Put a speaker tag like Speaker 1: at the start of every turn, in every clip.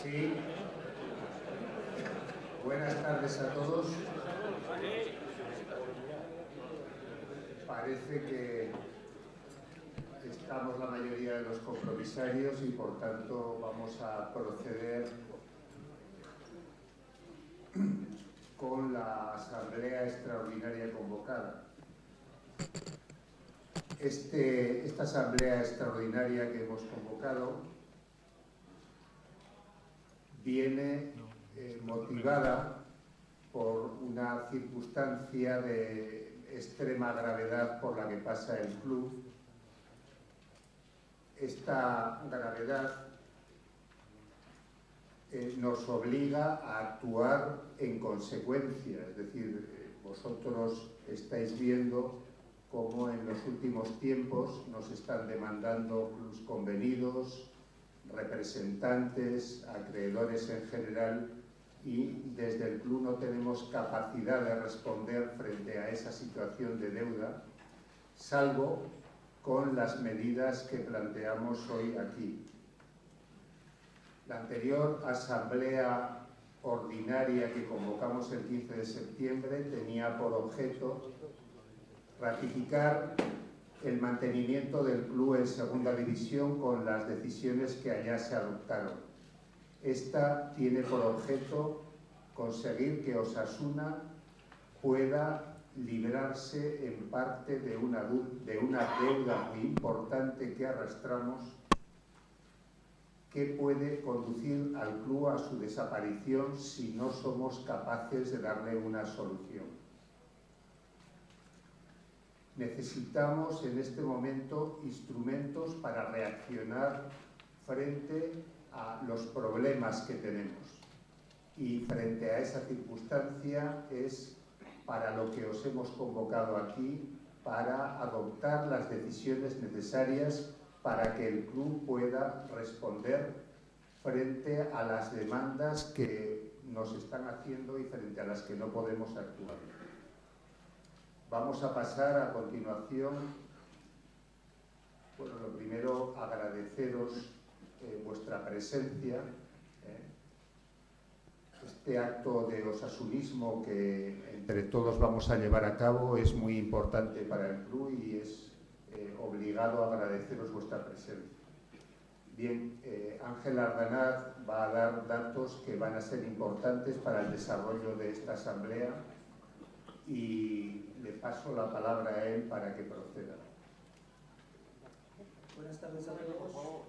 Speaker 1: Sí. Buenas tardes a todos. Parece que estamos la mayoría de los compromisarios y por tanto vamos a proceder con la asamblea extraordinaria convocada. Esta asamblea extraordinaria que hemos convocado viene motivada por una circunstancia de extrema gravedad por la que pasa el club. Esta gravedad nos obliga a actuar en consecuencia, es decir, vosotros estáis viendo cómo en los últimos tiempos nos están demandando clubs convenidos, representantes, acreedores en general, y desde el club no tenemos capacidad de responder frente a esa situación de deuda, salvo con las medidas que planteamos hoy aquí. La anterior asamblea ordinaria que convocamos el 15 de septiembre tenía por objeto ratificar el mantenimiento del club en segunda división con las decisiones que allá se adoptaron. Esta tiene por objeto conseguir que Osasuna pueda librarse en parte de una deuda muy importante que arrastramos, que puede conducir al club a su desaparición si no somos capaces de darle una solución. Necesitamos en este momento instrumentos para reaccionar frente a los problemas que tenemos. Y frente a esa circunstancia es para lo que os hemos convocado aquí, para adoptar las decisiones necesarias para que el club pueda responder frente a las demandas que nos están haciendo y frente a las que no podemos actuar. Vamos a pasar a continuación, bueno, lo primero, agradeceros vuestra presencia. Este acto de osasunismo que entre todos vamos a llevar a cabo es muy importante para el club y es obligado a agradeceros vuestra presencia. Bien, Ángel Ardanaz va a dar datos que van a ser importantes para el desarrollo de esta asamblea y le paso la palabra a él para que proceda.
Speaker 2: Buenas tardes a todos.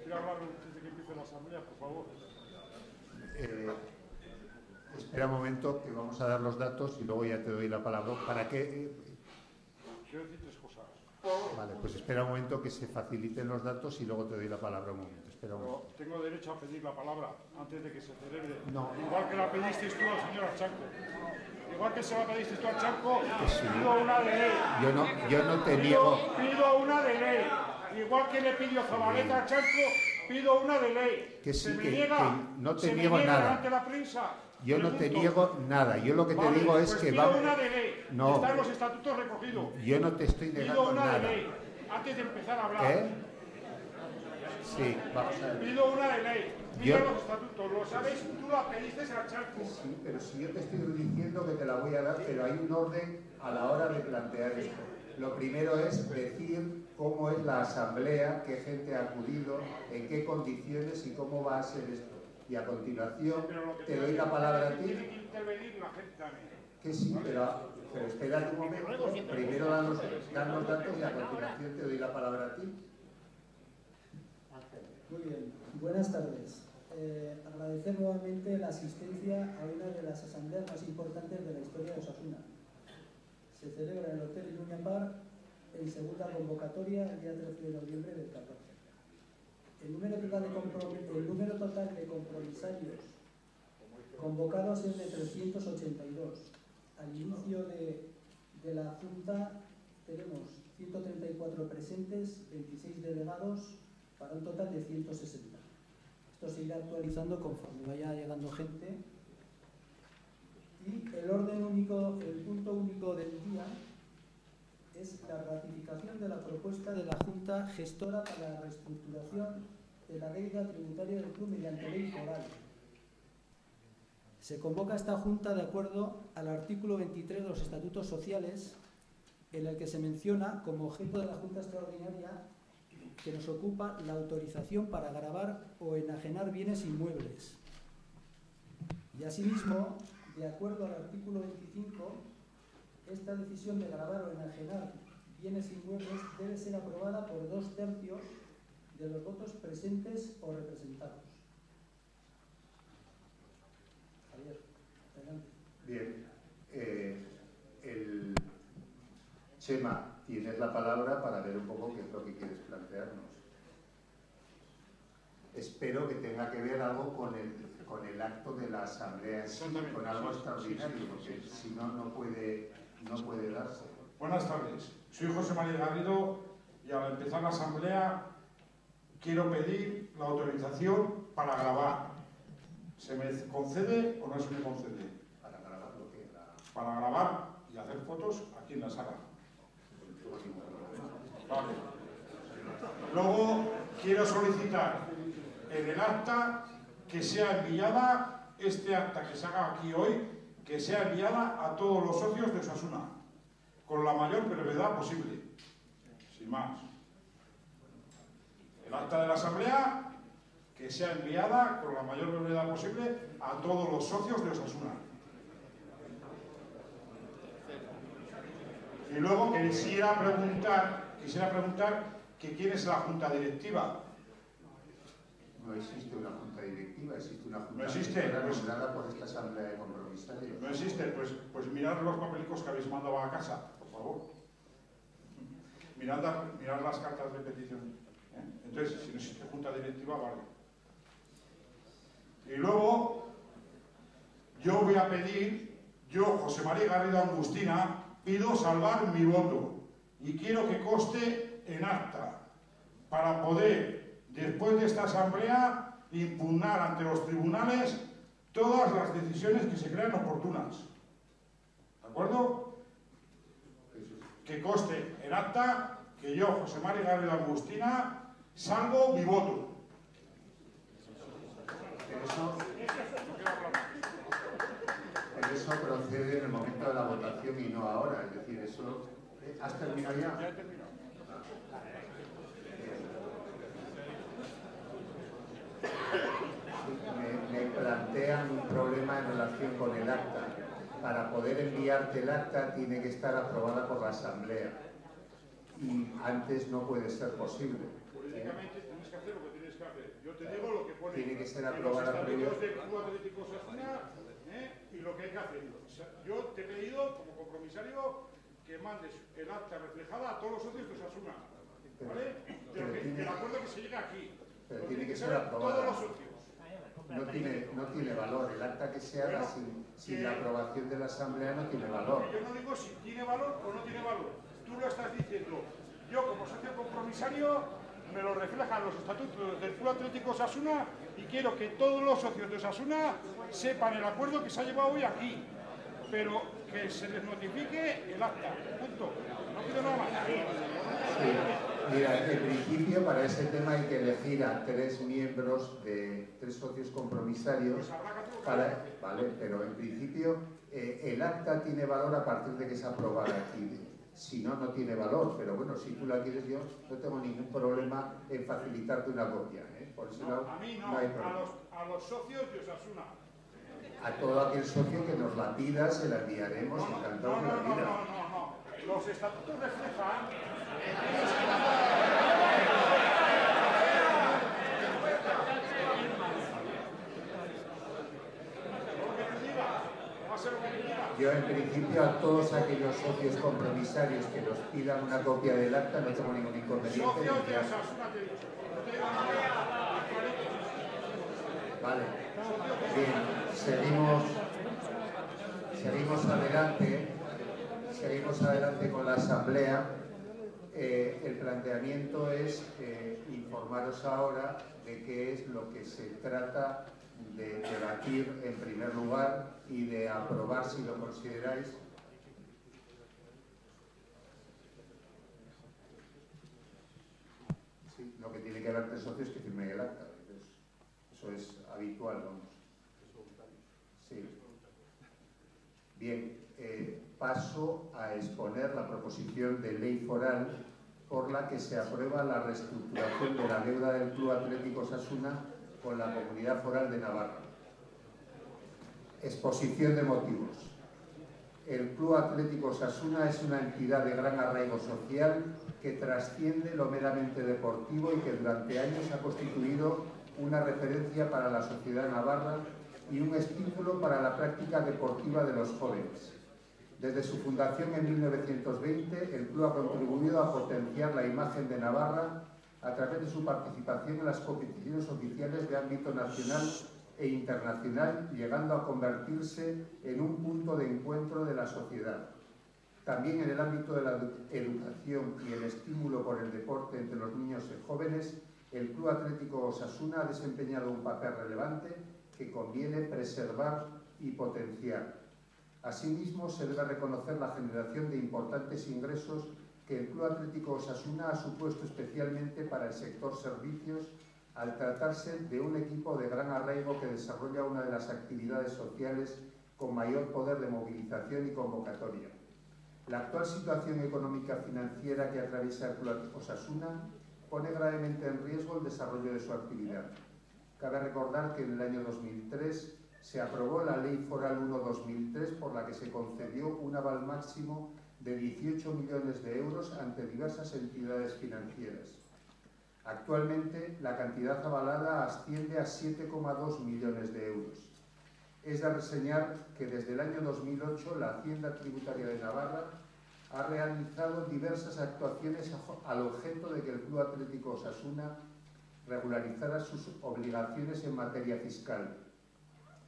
Speaker 3: ¿Quiere hablar antes de que empiece la asamblea, por favor?
Speaker 1: Espera un momento, que vamos a dar los datos y luego ya te doy la palabra. ¿Para qué?
Speaker 3: Quiero decir tres cosas.
Speaker 1: Vale, pues espera un momento que se faciliten los datos y luego te doy la palabra un momento. Espera un momento.
Speaker 3: Pero tengo derecho a pedir la palabra antes de que se celebre.
Speaker 1: No.
Speaker 3: Igual que la pedisteis tú al señor Achanco. Igual que se la pedisteis tú a Achanco,
Speaker 1: Sí.
Speaker 3: pido una de ley.
Speaker 1: Yo no te niego.
Speaker 3: Pido una de ley. Igual que le pidió Zabaleta a Achanco, pido una de ley.
Speaker 1: Que sí,
Speaker 3: se me
Speaker 1: que
Speaker 3: niega,
Speaker 1: no te
Speaker 3: se me
Speaker 1: niego
Speaker 3: niega
Speaker 1: nada.
Speaker 3: delante de la prensa.
Speaker 1: Yo no te
Speaker 3: Pregunto.
Speaker 1: niego nada. Yo lo que te
Speaker 3: Vale,
Speaker 1: digo es
Speaker 3: pues
Speaker 1: que
Speaker 3: pido
Speaker 1: vamos.
Speaker 3: una de ley.
Speaker 1: No.
Speaker 3: Está en los estatutos recogido.
Speaker 1: Yo no te estoy
Speaker 3: Pido
Speaker 1: negando
Speaker 3: una
Speaker 1: nada.
Speaker 3: de ley. Antes de empezar a hablar.
Speaker 1: ¿Eh? Sí, vamos a ver.
Speaker 3: Pido una de ley.
Speaker 1: Yo-
Speaker 3: Pido los estatutos. Lo sabes, tú la pediste al Charco.
Speaker 1: Sí, pero si yo te estoy diciendo que te la voy a dar, pero hay un orden a la hora de plantear esto. Lo primero es decir cómo es la asamblea, qué gente ha acudido, en qué condiciones y cómo va a ser esto. Y a continuación
Speaker 3: Pero lo que
Speaker 1: te doy la palabra a
Speaker 3: Tiene
Speaker 1: ti.
Speaker 3: que intervenir la gente también.
Speaker 1: Que sí, pero espera un momento. Primero dan los datos y a continuación te doy la palabra a ti.
Speaker 2: Muy bien, buenas tardes. Agradecer nuevamente la asistencia a una de las asambleas más importantes de la historia de Osasuna. Se celebra en el Hotel Iluña Bar en segunda convocatoria el día 13 de noviembre del 14. El número total de compromisarios convocados es de 382. Al inicio de la Junta tenemos 134 presentes, 26 delegados, para un total de 160. Esto se irá actualizando conforme vaya llegando gente Y el punto único del día es la ratificación de la propuesta de la Junta Gestora para la reestructuración de la deuda tributaria del club mediante ley foral. Se convoca esta Junta de acuerdo al artículo 23 de los Estatutos Sociales, en el que se menciona como objeto de la Junta Extraordinaria que nos ocupa la autorización para gravar o enajenar bienes inmuebles. Y asimismo, de acuerdo al artículo 25, esta decisión de gravar o enajenar bienes inmuebles debe ser aprobada por 2/3 de los votos presentes o representados. Javier, adelante.
Speaker 1: Bien. Chema, tienes la palabra para ver un poco qué es lo que quieres plantearnos. Espero que tenga que ver algo con el acto de la Asamblea en sí, con algo extraordinario, porque si no, no puede darse.
Speaker 3: Buenas tardes. Soy José María Garrido y al empezar la Asamblea quiero pedir la autorización para grabar. ¿Se me concede o no se me concede?
Speaker 1: ¿Para grabar lo que?
Speaker 3: Para grabar y hacer fotos aquí en la sala. Vale. Luego quiero solicitar en el acta que sea enviada, este acta que se haga aquí hoy, que sea enviada a todos los socios de Osasuna, con la mayor brevedad posible. Sin más. El acta de la Asamblea, que sea enviada con la mayor brevedad posible a todos los socios de Osasuna. Y luego quisiera preguntar que quién es la Junta Directiva.
Speaker 1: No existe una Junta Directiva, existe una Junta
Speaker 3: no existe,
Speaker 1: Directiva
Speaker 3: pues,
Speaker 1: nombrada por esta Asamblea de Compromisarios.
Speaker 3: No existe, pues mirad los papelicos que habéis mandado a casa, por favor. Mirad las cartas de petición. Entonces, si no existe Junta Directiva, vale. Y luego, yo voy a pedir, José María Garrido Angustina, pido salvar mi voto y quiero que conste en acta para poder, después de esta asamblea, impugnar ante los tribunales todas las decisiones que se crean oportunas. ¿De acuerdo? Que conste en acta que yo, José María Garrido Angustina, salvo mi voto.
Speaker 1: Pero eso procede en el momento de la votación y no ahora. Es decir, eso... ¿Has terminado ya?
Speaker 3: Ya he terminado.
Speaker 1: Me plantean un problema en relación con el acta. Para poder enviarte el acta tiene que estar aprobada por la Asamblea. Y antes no puede ser posible.
Speaker 3: Políticamente tienes que hacer lo que tienes que hacer. Yo te digo lo que pone.
Speaker 1: Tiene que ser aprobada
Speaker 3: previo. Los estatutos del Club Atlético Osasuna y lo que hay que hacer. Yo te he pedido, como compromisario, que mandes el acta reflejada a todos los socios de Osasuna. ¿Vale? El acuerdo que se llega aquí.
Speaker 1: Pero tiene que ser aprobada.
Speaker 3: Todos los socios.
Speaker 1: No tiene valor. El acta que se haga sin la aprobación de la Asamblea no tiene valor.
Speaker 3: Yo no digo si tiene valor o no tiene valor. Tú lo estás diciendo. Yo, como socio compromisario, me lo reflejan los estatutos del Club Atlético Osasuna y quiero que todos los socios de Osasuna sepan el acuerdo que se ha llevado hoy aquí. Pero que se les notifique el acta. Punto. No pido nada más.
Speaker 1: Sí. Mira, en principio para ese tema hay que elegir a 3 miembros de 3 socios compromisarios. Vale, pero en principio el acta tiene valor a partir de que se aprobara aquí. Si no, no tiene valor, pero bueno, si tú la quieres, yo no tengo ningún problema en facilitarte una copia. Por eso
Speaker 3: a mí no,
Speaker 1: hay problema.
Speaker 3: A los socios de Osasuna.
Speaker 1: A todo aquel socio que nos la pida, se la enviaremos encantados de la vida.
Speaker 3: No. Los estatutos reflejan.
Speaker 1: Yo, en principio, a todos aquellos socios compromisarios que nos pidan una copia del acta, no tengo ningún inconveniente.
Speaker 3: Socios de Osasuna, te he dicho.
Speaker 1: Vale. Bien, seguimos adelante con la Asamblea. El planteamiento es informaros ahora de qué es lo que se trata de debatir en primer lugar y de aprobar, si lo consideráis. Sí, lo que tiene que haber 3 socios que firmen el acta. Eso es habitual, vamos. Sí. Bien, paso a exponer la proposición de ley foral por la que se aprueba la reestructuración de la deuda del Club Atlético Osasuna con la Comunidad Foral de Navarra. Exposición de motivos. El Club Atlético Osasuna es una entidad de gran arraigo social que trasciende lo meramente deportivo y que durante años ha constituido una referencia para la sociedad navarra y un estímulo para la práctica deportiva de los jóvenes. Desde su fundación en 1920, el club ha contribuido a potenciar la imagen de Navarra a través de su participación en las competiciones oficiales de ámbito nacional e internacional, llegando a convertirse en un punto de encuentro de la sociedad. También en el ámbito de la educación y el estímulo por el deporte entre los niños y jóvenes, el Club Atlético Osasuna ha desempeñado un papel relevante que conviene preservar y potenciar. Asimismo, se debe reconocer la generación de importantes ingresos que el Club Atlético Osasuna ha supuesto especialmente para el sector servicios, al tratarse de un equipo de gran arraigo que desarrolla una de las actividades sociales con mayor poder de movilización y convocatoria. La actual situación económica financiera que atraviesa el Club Osasuna pone gravemente en riesgo el desarrollo de su actividad. Cabe recordar que en el año 2003 se aprobó la Ley Foral 1/2003 por la que se concedió un aval máximo de 18 millones de euros ante diversas entidades financieras. Actualmente, la cantidad avalada asciende a 7,2 millones de euros. Es de reseñar que desde el año 2008 la Hacienda Tributaria de Navarra ha realizado diversas actuaciones al objeto de que el Club Atlético Osasuna regularizara sus obligaciones en materia fiscal.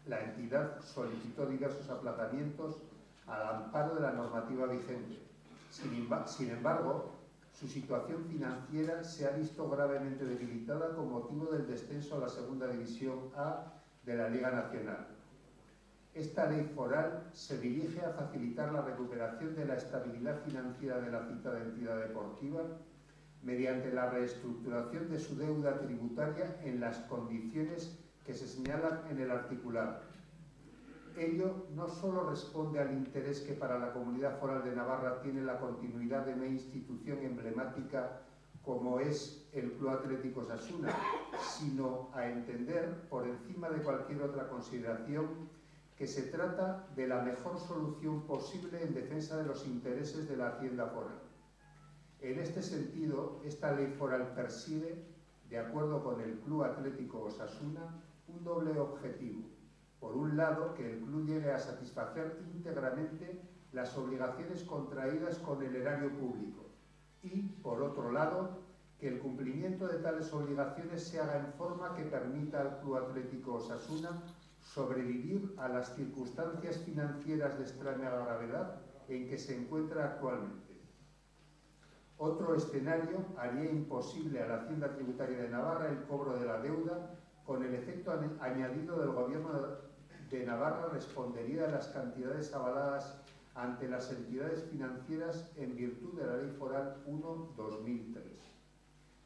Speaker 1: La entidad solicitó diversos aplazamientos al amparo de la normativa vigente. Sin embargo, su situación financiera se ha visto gravemente debilitada con motivo del descenso a la Segunda División A de la Liga Nacional. Esta ley foral se dirige a facilitar la recuperación de la estabilidad financiera de la citada entidad deportiva mediante la reestructuración de su deuda tributaria en las condiciones que se señalan en el articulado. Ello no solo responde al interés que para la Comunidad Foral de Navarra tiene la continuidad de una institución emblemática como es el Club Atlético Osasuna, sino a entender, por encima de cualquier otra consideración, que se trata de la mejor solución posible en defensa de los intereses de la Hacienda Foral. En este sentido, esta ley foral persigue, de acuerdo con el Club Atlético Osasuna, un doble objetivo. Por un lado, que el club llegue a satisfacer íntegramente las obligaciones contraídas con el erario público y, por otro lado, que el cumplimiento de tales obligaciones se haga en forma que permita al Club Atlético Osasuna sobrevivir a las circunstancias financieras de extrema gravedad en que se encuentra actualmente. Otro escenario haría imposible a la Hacienda Tributaria de Navarra el cobro de la deuda, con el efecto añadido del Gobierno de Navarra respondería a las cantidades avaladas ante las entidades financieras en virtud de la Ley Foral 1/2003.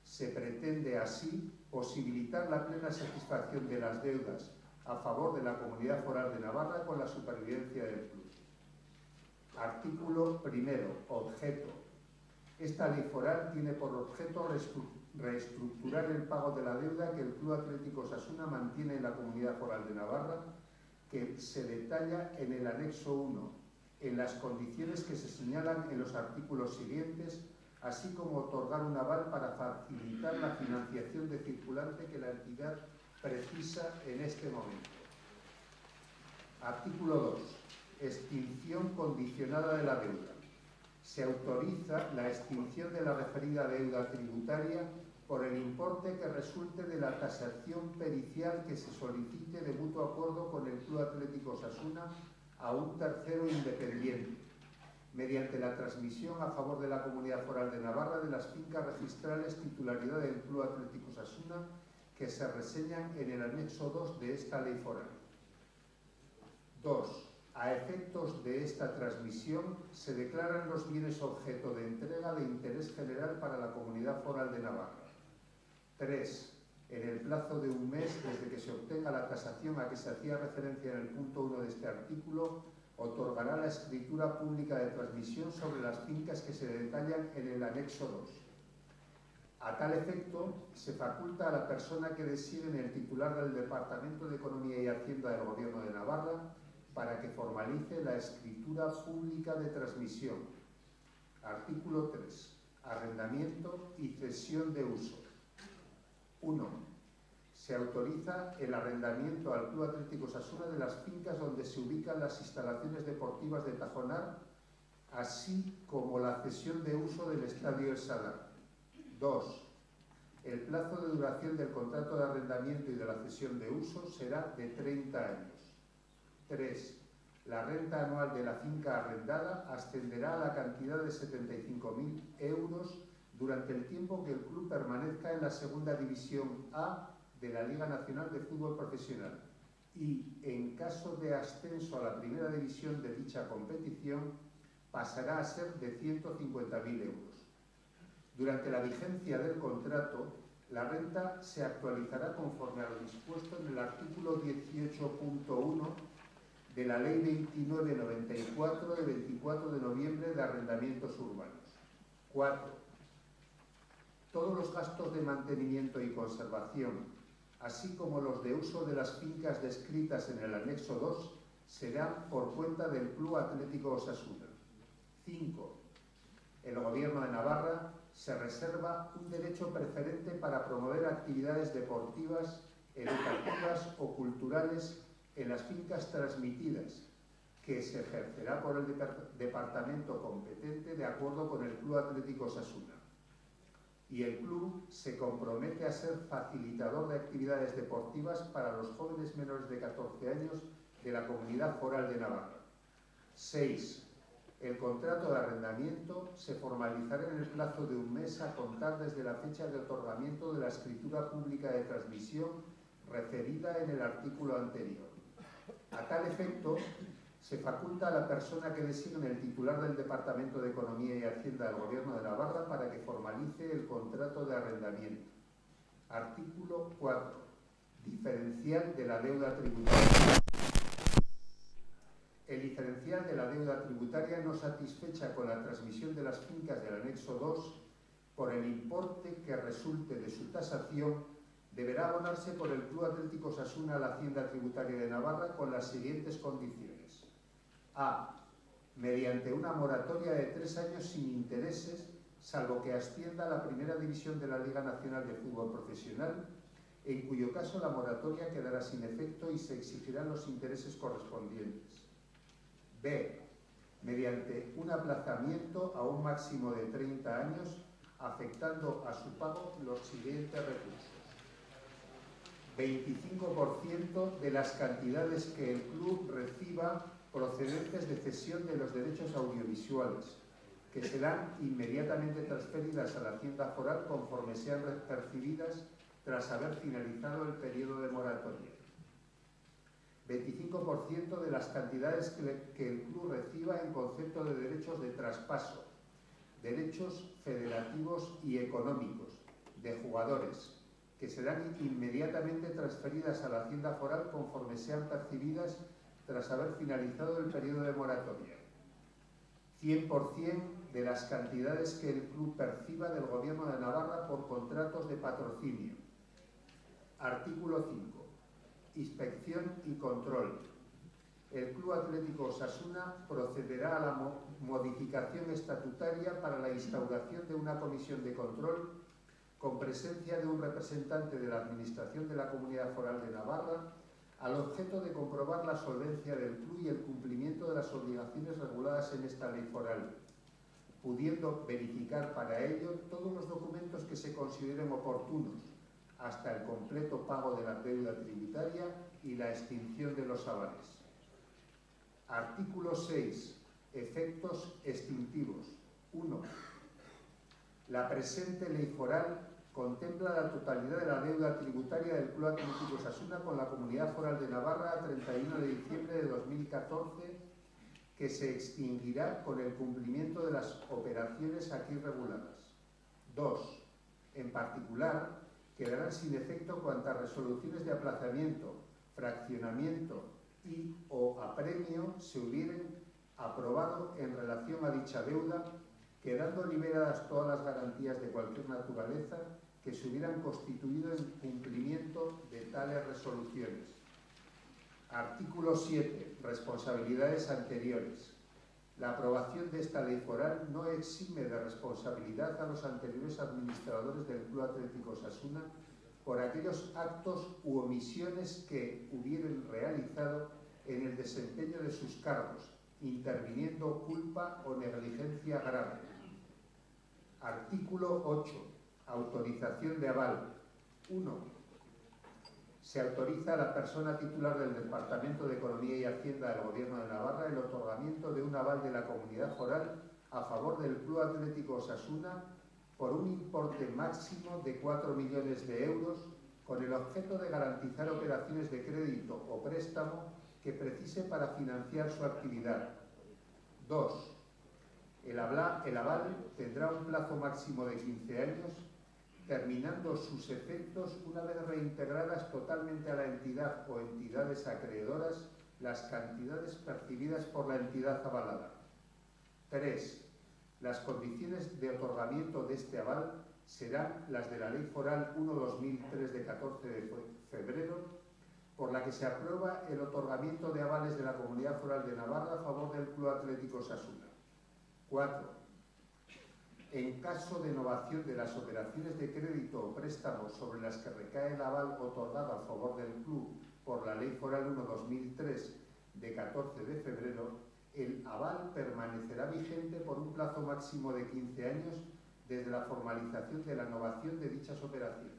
Speaker 1: Se pretende así posibilitar la plena satisfacción de las deudas a favor de la Comunidad Foral de Navarra con la supervivencia del club. Artículo primero. Objeto. Esta ley foral tiene por objeto reestructurar el pago de la deuda que el Club Atlético Osasuna mantiene en la Comunidad Foral de Navarra, que se detalla en el anexo 1, en las condiciones que se señalan en los artículos siguientes, así como otorgar un aval para facilitar la financiación de circulante que la entidad precisa en este momento. Artículo 2. Extinción condicionada de la deuda. Se autoriza la extinción de la referida deuda tributaria por el importe que resulte de la tasación pericial que se solicite de mutuo acuerdo con el Club Atlético Osasuna a un tercero independiente, mediante la transmisión a favor de la Comunidad Foral de Navarra de las fincas registrales titularidad del Club Atlético Osasuna que se reseñan en el anexo 2 de esta ley foral. 2. A efectos de esta transmisión, se declaran los bienes objeto de entrega de interés general para la Comunidad Foral de Navarra. 3. En el plazo de un mes desde que se obtenga la tasación a que se hacía referencia en el punto 1 de este artículo, otorgará la escritura pública de transmisión sobre las fincas que se detallan en el anexo 2. A tal efecto, se faculta a la persona que designe el titular del Departamento de Economía y Hacienda del Gobierno de Navarra para que formalice la escritura pública de transmisión. Artículo 3. Arrendamiento y cesión de uso. 1. Se autoriza el arrendamiento al Club Atlético Osasuna de las fincas donde se ubican las instalaciones deportivas de Tajonar, así como la cesión de uso del Estadio El Sadar. 2. El plazo de duración del contrato de arrendamiento y de la cesión de uso será de 30 años. 3. La renta anual de la finca arrendada ascenderá a la cantidad de 75.000 euros durante el tiempo que el club permanezca en la segunda división A de la Liga Nacional de Fútbol Profesional y, en caso de ascenso a la primera división de dicha competición, pasará a ser de 150.000 euros. Durante la vigencia del contrato, la renta se actualizará conforme a lo dispuesto en el artículo 18.1 de la Ley 2994 de 24 de noviembre de arrendamientos urbanos. 4. Todos los gastos de mantenimiento y conservación, así como los de uso de las fincas descritas en el anexo 2, serán por cuenta del Club Atlético Osasuna. 5. El Gobierno de Navarra se reserva un derecho preferente para promover actividades deportivas, educativas o culturales en las fincas transmitidas, que se ejercerá por el departamento competente de acuerdo con el Club Atlético Osasuna. Y el club se compromete a ser facilitador de actividades deportivas para los jóvenes menores de 14 años de la Comunidad Foral de Navarra. 6. El contrato de arrendamiento se formalizará en el plazo de un mes a contar desde la fecha de otorgamiento de la escritura pública de transmisión referida en el artículo anterior. A tal efecto, se faculta a la persona que designe el titular del Departamento de Economía y Hacienda del Gobierno de Navarra para que formalice el contrato de arrendamiento. Artículo 4. Diferencial de la deuda tributaria. El diferencial de la deuda tributaria no satisfecha con la transmisión de las fincas del anexo 2 por el importe que resulte de su tasación deberá abonarse por el Club Atlético Osasuna a la Hacienda Tributaria de Navarra con las siguientes condiciones. A. Mediante una moratoria de 3 años sin intereses, salvo que ascienda a la primera división de la Liga Nacional de Fútbol Profesional, en cuyo caso la moratoria quedará sin efecto y se exigirán los intereses correspondientes. B. Mediante un aplazamiento a un máximo de 30 años, afectando a su pago los siguientes recursos. 25% de las cantidades que el club reciba procedentes de cesión de los derechos audiovisuales, que serán inmediatamente transferidas a la Hacienda Foral conforme sean percibidas tras haber finalizado el periodo de moratoria. 25% de las cantidades que el club reciba en concepto de derechos de traspaso, derechos federativos y económicos de jugadores, que serán inmediatamente transferidas a la Hacienda Foral conforme sean percibidas tras haber finalizado el periodo de moratoria. 100% de las cantidades que el club perciba del Gobierno de Navarra por contratos de patrocinio. Artículo 5. Inspección y control. El Club Atlético Osasuna procederá a la modificación estatutaria para la instauración de una comisión de control con presencia de un representante de la Administración de la Comunidad Foral de Navarra, al objeto de comprobar la solvencia del club y el cumplimiento de las obligaciones reguladas en esta ley foral, pudiendo verificar para ello todos los documentos que se consideren oportunos, hasta el completo pago de la deuda tributaria y la extinción de los avales. Artículo 6. Efectos extintivos. 1. La presente ley foral contempla la totalidad de la deuda tributaria del Club Atlético Osasuna con la Comunidad Foral de Navarra a 31 de diciembre de 2014, que se extinguirá con el cumplimiento de las operaciones aquí reguladas. 2. En particular, quedarán sin efecto cuantas resoluciones de aplazamiento, fraccionamiento y o apremio se hubieran aprobado en relación a dicha deuda, quedando liberadas todas las garantías de cualquier naturaleza que se hubieran constituido en cumplimiento de tales resoluciones. Artículo 7. Responsabilidades anteriores. La aprobación de esta ley foral no exime de responsabilidad a los anteriores administradores del Club Atlético Osasuna por aquellos actos u omisiones que hubieran realizado en el desempeño de sus cargos, interviniendo culpa o negligencia grave. Artículo 8. Autorización de aval. 1. Se autoriza a la persona titular del Departamento de Economía y Hacienda del Gobierno de Navarra el otorgamiento de un aval de la Comunidad Foral a favor del Club Atlético Osasuna por un importe máximo de 4 millones de euros con el objeto de garantizar operaciones de crédito o préstamo que precise para financiar su actividad. 2. El aval tendrá un plazo máximo de 15 años, terminando sus efectos una vez reintegradas totalmente a la entidad o entidades acreedoras las cantidades percibidas por la entidad avalada. 3. Las condiciones de otorgamiento de este aval serán las de la Ley Foral 1/2003 de 14 de febrero, por la que se aprueba el otorgamiento de avales de la Comunidad Foral de Navarra a favor del Club Atlético Osasuna. 4. En caso de novación de las operaciones de crédito o préstamo sobre las que recae el aval otorgado a favor del club por la Ley Foral 1/2003 de 14 de febrero, el aval permanecerá vigente por un plazo máximo de 15 años desde la formalización de la novación de dichas operaciones.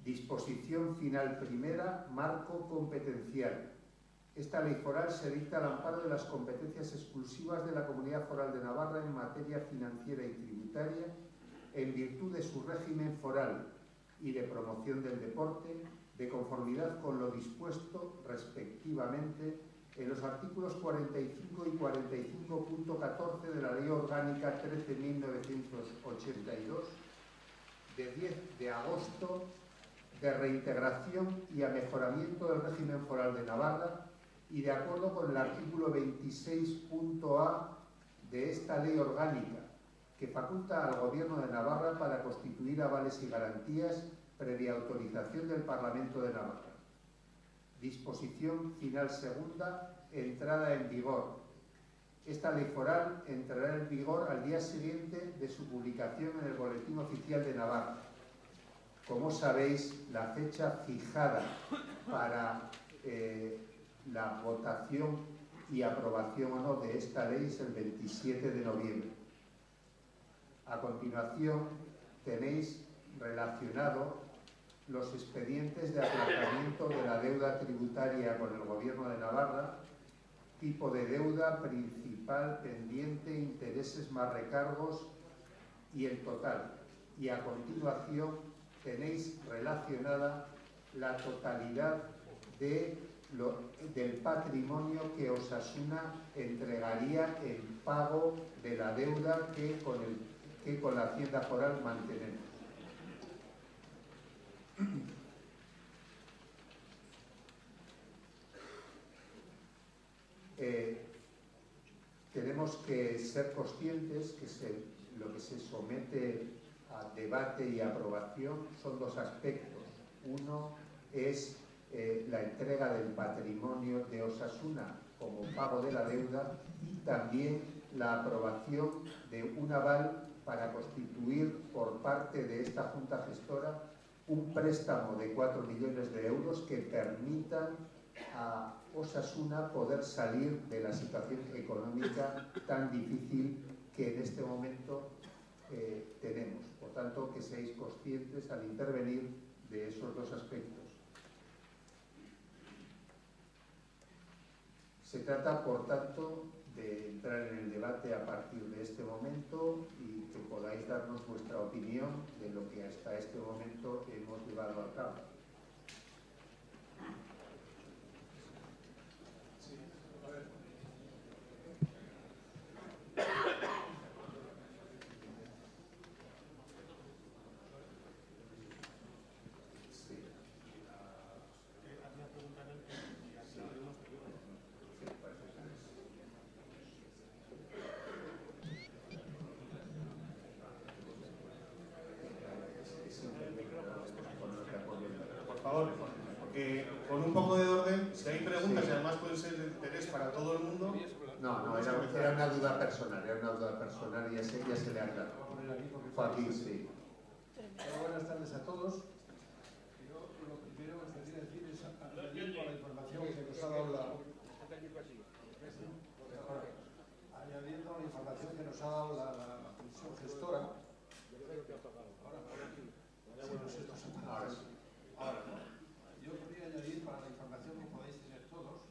Speaker 1: Disposición final primera, marco competencial. Esta ley foral se dicta al amparo de las competencias exclusivas de la Comunidad Foral de Navarra en materia financiera y tributaria, en virtud de su régimen foral y de promoción del deporte, de conformidad con lo dispuesto, respectivamente, en los artículos 45 y 45.14 de la Ley Orgánica 13.982, de 10 de agosto, de reintegración y amejoramiento del régimen foral de Navarra, y de acuerdo con el artículo 26.a de esta ley orgánica, que faculta al Gobierno de Navarra para constituir avales y garantías previa autorización del Parlamento de Navarra. Disposición final segunda, entrada en vigor. Esta ley foral entrará en vigor al día siguiente de su publicación en el Boletín Oficial de Navarra. Como sabéis, la fecha fijada para la votación y aprobación o no de esta ley es el 27 de noviembre. A continuación tenéis relacionado los expedientes de aplazamiento de la deuda tributaria con el Gobierno de Navarra, tipo de deuda, principal, pendiente, intereses más recargos y el total. Y a continuación tenéis relacionada la totalidad del patrimonio que Osasuna entregaría en pago de la deuda que con la Hacienda Foral mantenemos. Tenemos que ser conscientes que lo que se somete a debate y aprobación son dos aspectos. Uno es la entrega del patrimonio de Osasuna como pago de la deuda, y también la aprobación de un aval para constituir por parte de esta Junta Gestora un préstamo de 4 millones de euros que permitan a Osasuna poder salir de la situación económica tan difícil que en este momento tenemos. Por tanto, que seáis conscientes al intervenir de esos dos aspectos. Se trata, por tanto, de entrar en el debate a partir de este momento y que podáis darnos vuestra opinión de lo que hasta este momento hemos llevado a cabo.
Speaker 4: Con un poco de orden, si hay preguntas y además pueden ser de interés para todo el mundo.
Speaker 1: No, era una duda personal, y ya se le aclaró. Joaquín, sí.
Speaker 5: Buenas tardes a todos. Yo lo primero que quería decir es añadiendo a la información que nos ha dado la comisión gestora. Ahora no. Yo quería añadir para la información que podéis tener todos.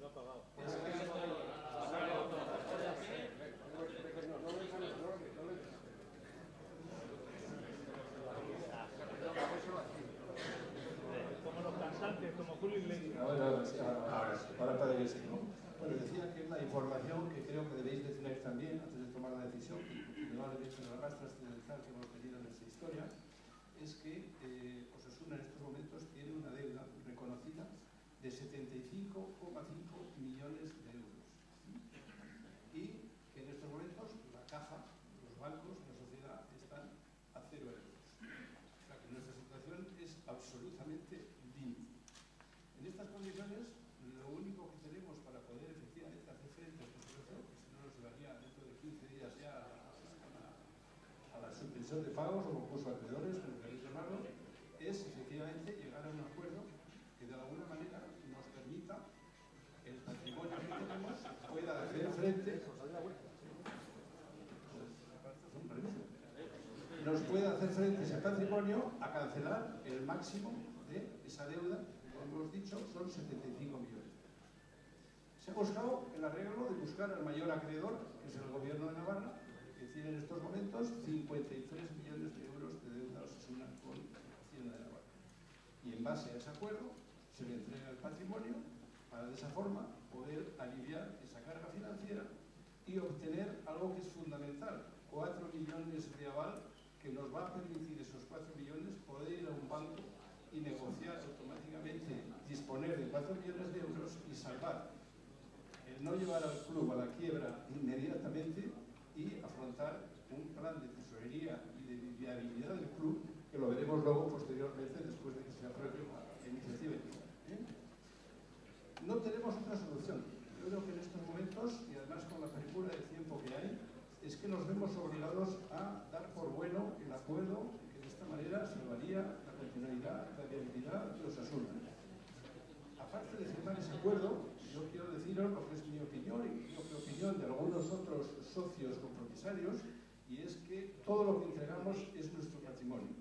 Speaker 6: Como los cantantes, como Julio Iglesias.
Speaker 5: Ahora puede que sí, ¿no? Bueno, decía que la información que creo que debéis de tener también antes de tomar la decisión, y no al hecho de la rastra accidental que hemos tenido en esta historia, es que Osasuna en estos momentos tiene una deuda reconocida de 75,5 millones de euros. Y que en estos momentos la caja, los bancos, la sociedad están a 0 euros. O sea que nuestra situación es absolutamente límite. En estas condiciones, lo único que tenemos para poder efectivamente hacer frente a esta situación, que si no nos llevaría dentro de 15 días ya a la suspensión de pagos o concurso de acreedores, como queréis llamarlo, es efectivamente llegar a un acuerdo que de alguna manera nos permita que el patrimonio que tenemos pueda hacer frente ese patrimonio a cancelar el máximo de esa deuda, como hemos dicho, son 75 millones. Se ha buscado el arreglo de buscar al mayor acreedor, que es el gobierno de Navarra, que tiene en estos momentos 53 millones de euros de deuda Osasuna con Hacienda de Navarra. Y en base a ese acuerdo se le entrega el patrimonio para de esa forma poder aliviar esa carga financiera y obtener algo que es fundamental, 4 millones de aval, que nos va a permitir esos 4 millones poder ir a un banco y negociar automáticamente, disponer de 4 millones de euros y salvar el no llevar al club a la quiebra inmediatamente y afrontar un plan de tesorería y de viabilidad del club, que lo veremos luego posteriormente después de que se apruebe la iniciativa. No tenemos otra solución. Yo creo que en estos momentos, y además con la premura de tiempo que hay, es que nos vemos obligados a dar por bueno el acuerdo, que de esta manera salvaría la continuidad, la viabilidad de Osasuna. Aparte de firmar ese acuerdo, yo quiero deciros lo que es mi opinión y la opinión de algunos otros socios compromisarios, y es que todo lo que entregamos es nuestro patrimonio.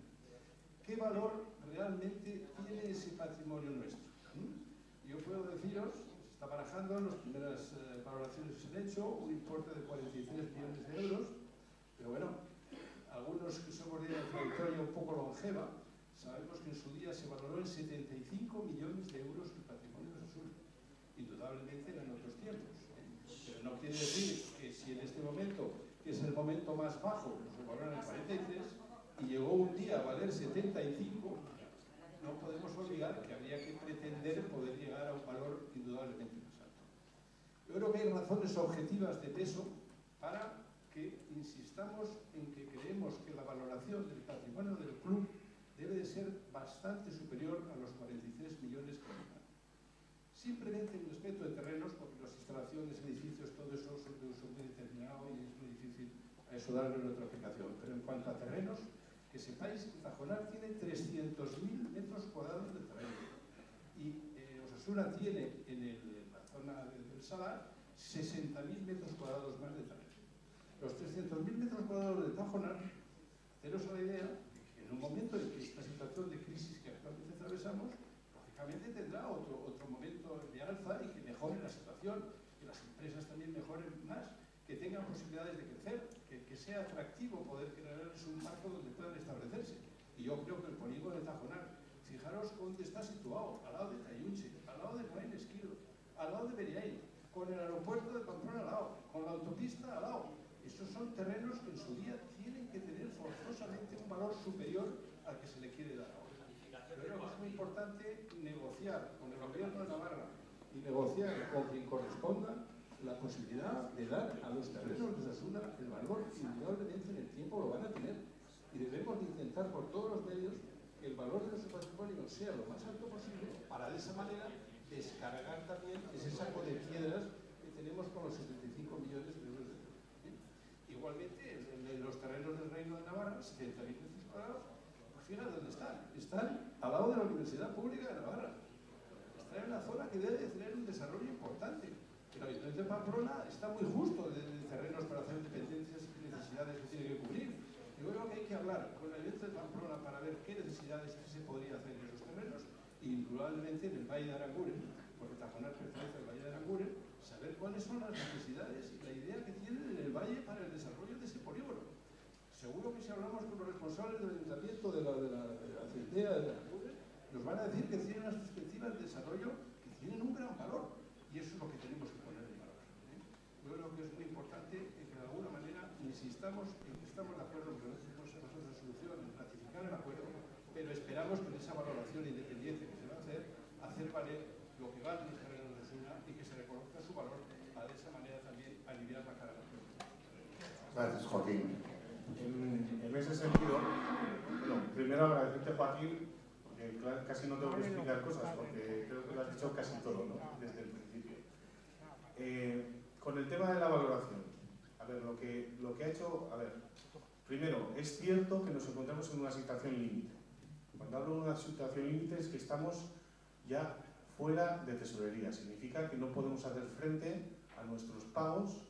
Speaker 5: ¿Qué valor realmente tiene ese patrimonio nuestro? Yo puedo deciros, se está barajando, las primeras valoraciones que se han hecho, un importe de 43 millones de euros, pero bueno, algunos que somos de una trayectoria un poco longeva, sabemos que en su día se valoró en 75 millones de euros el patrimonio de Osasuna. Indudablemente eran otros tiempos, pero no quiere decir que si en este momento, que es el momento más bajo, nos valoran en 43 y llegó un día a valer 75, no podemos olvidar que habría que pretender poder llegar a un valor indudablemente más alto. Yo creo que hay razones objetivas de peso para que insistamos en que creemos que la valoración del patrimonio del club debe de ser bastante superior a los 43 millones que hay. Simplemente en respecto de terrenos, porque las instalaciones, edificios, todo eso son de uso muy determinado y es muy difícil a eso darle una otra aplicación. Pero en cuanto a terrenos, que sepáis que Tajonar tiene 300.000 metros cuadrados de terreno y Osasuna tiene en la zona del Salar 60.000 metros cuadrados más de terreno. Los 300.000 metros cuadrados de Tajonar, haceros a la idea de que en un momento en que esta situación de crisis que actualmente atravesamos, lógicamente tendrá otro momento de alza y que mejore la situación, que las empresas también mejoren más, que tengan tengan posibilidades de crecer, que sea atractivo poder crearles un marco donde puedan establecerse. Y yo creo que el polígono de Tajonar, fijaros dónde está situado, al lado de Tayunche, al lado de Moain Esquido, al lado de Beriaín, con el aeropuerto de Pamplona al lado, con la autopista al lado. Estos son terrenos que en su día tienen que tener forzosamente un valor superior al que se le quiere dar ahora. Creo que es muy importante negociar con el gobierno de Navarra y negociar con quien corresponda la posibilidad de dar a los terrenos de Osasuna el valor que indudablemente en el tiempo lo van a tener. Y debemos de intentar por todos los medios que el valor de nuestro patrimonio sea lo más alto posible para de esa manera descargar también ese saco de piedras que tenemos con los 75 millones de euros de producción. Igualmente, en los terrenos del Reino de Navarra, 70.000 metros cuadrados, pues fíjate dónde están. Están al lado de la Universidad Pública de Navarra. Están en una zona que debe de tener un desarrollo importante. El Ayuntamiento de Pamplona está muy justo de terrenos para hacer dependencias y necesidades que tiene que cubrir. Yo creo que hay que hablar con el Ayuntamiento de Pamplona para ver qué necesidades se podría hacer en esos terrenos, y indudablemente en el Valle de Aranguren, porque Tajonar pertenece al Valle de Aranguren, saber cuáles son las necesidades y la idea que tienen en el Valle para el desarrollo de ese polígono. Seguro que si hablamos con los responsables del Ayuntamiento de la Centea de Aranguren, nos van a decir que tienen unas perspectivas de desarrollo que tienen un gran valor, y eso es lo que tenemos que poner en valor. Yo creo que es muy importante que de alguna manera insistamos en que estamos de acuerdo con que no sea nosotros la solución en ratificar el acuerdo, pero esperamos que en esa valoración independiente que se va a hacer valer lo que vale los terrenos de Osasuna y que se reconozca su valor para de esa manera también aliviar la cara de la gente.
Speaker 1: Gracias, Joaquín.
Speaker 4: En ese sentido, bueno, primero agradecerte, Joaquín, porque casi no tengo que explicar cosas, porque creo que lo has dicho casi todo, ¿no? Desde el principio. Con el tema de la valoración, a ver, lo que ha hecho, a ver, primero, es cierto que nos encontramos en una situación límite. Cuando hablo de una situación límite es que estamos ya fuera de tesorería. Significa que no podemos hacer frente a nuestros pagos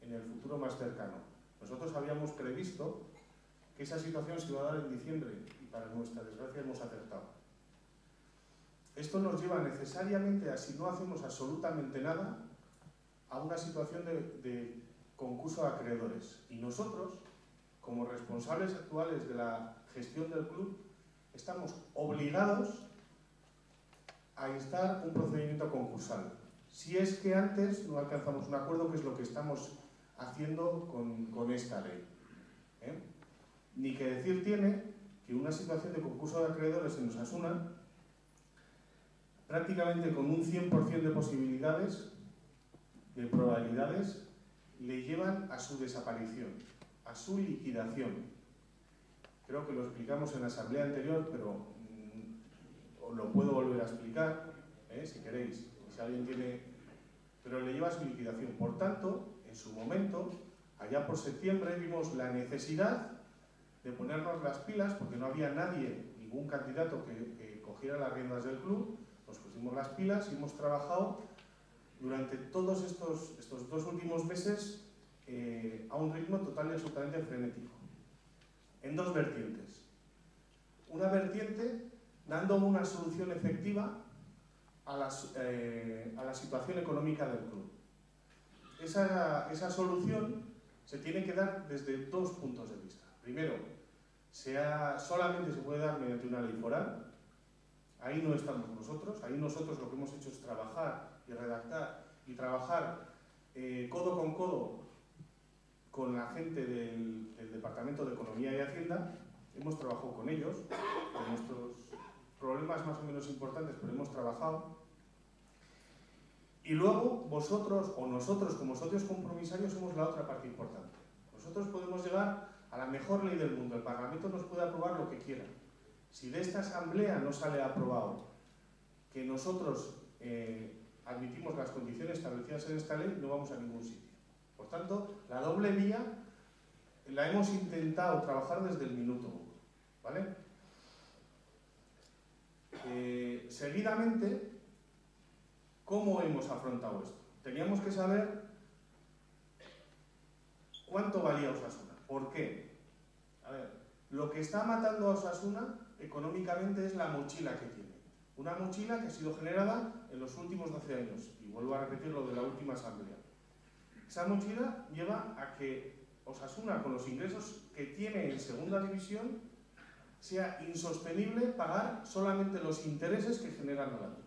Speaker 4: en el futuro más cercano. Nosotros habíamos previsto que esa situación se iba a dar en diciembre y para nuestra desgracia hemos acertado. Esto nos lleva necesariamente a, si no hacemos absolutamente nada, a una situación de concurso de acreedores. Y nosotros, como responsables actuales de la gestión del club, estamos obligados a instar un procedimiento concursal. Si es que antes no alcanzamos un acuerdo, que es lo que estamos haciendo con esta ley. Ni que decir tiene que una situación de concurso de acreedores en Osasuna, prácticamente con un 100% de posibilidades, de probabilidades, le llevan a su desaparición, a su liquidación. Creo que lo explicamos en la asamblea anterior, pero os lo puedo volver a explicar, si queréis, si alguien tiene... Pero le lleva a su liquidación. Por tanto, en su momento, allá por septiembre, vimos la necesidad de ponernos las pilas, porque no había nadie, ningún candidato que cogiera las riendas del club. Nos pusimos las pilas y hemos trabajado durante todos estos 2 últimos meses a un ritmo total y absolutamente frenético, en 2 vertientes. Una vertiente dando una solución efectiva a la situación económica del club. Esa solución se tiene que dar desde 2 puntos de vista. Primero, solamente se puede dar mediante una ley foral. Ahí no estamos nosotros. Ahí nosotros lo que hemos hecho es trabajar y redactar y trabajar codo con codo con la gente del Departamento de Economía y Hacienda. Hemos trabajado con ellos, con nuestros problemas más o menos importantes, pero hemos trabajado. Y luego vosotros o nosotros como socios compromisarios somos la otra parte importante. Nosotros podemos llegar a la mejor ley del mundo. El Parlamento nos puede aprobar lo que quiera. Si de esta asamblea no sale aprobado que nosotros admitimos las condiciones establecidas en esta ley, no vamos a ningún sitio. Por tanto, la doble vía la hemos intentado trabajar desde el minuto 1, ¿vale? Seguidamente, ¿cómo hemos afrontado esto? Teníamos que saber cuánto valía Osasuna. ¿Por qué? A ver, lo que está matando a Osasuna económicamente es la mochila que tiene. Una mochila que ha sido generada en los últimos 12 años. Y vuelvo a repetir lo de la última asamblea. Esa mochila lleva a que Osasuna, con los ingresos que tiene en segunda división, sea insostenible pagar solamente los intereses que generan al año.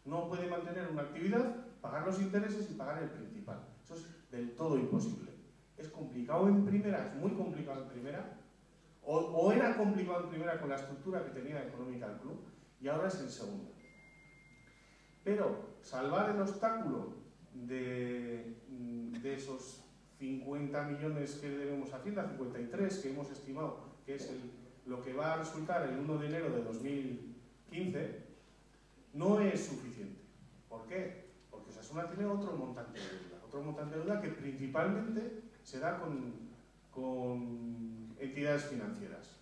Speaker 4: No puede mantener una actividad, pagar los intereses y pagar el principal. Eso es del todo imposible. Es complicado en primera, es muy complicado en primera, o era complicado en primera con la estructura que tenía económica el club, y ahora es en segunda. Pero salvar el obstáculo de esos 50 millones que debemos a Hacienda, 53 que hemos estimado que es lo que va a resultar el 1 de enero de 2015, no es suficiente. ¿Por qué? Porque Osasuna tiene otro montante de deuda que principalmente se da con entidades financieras.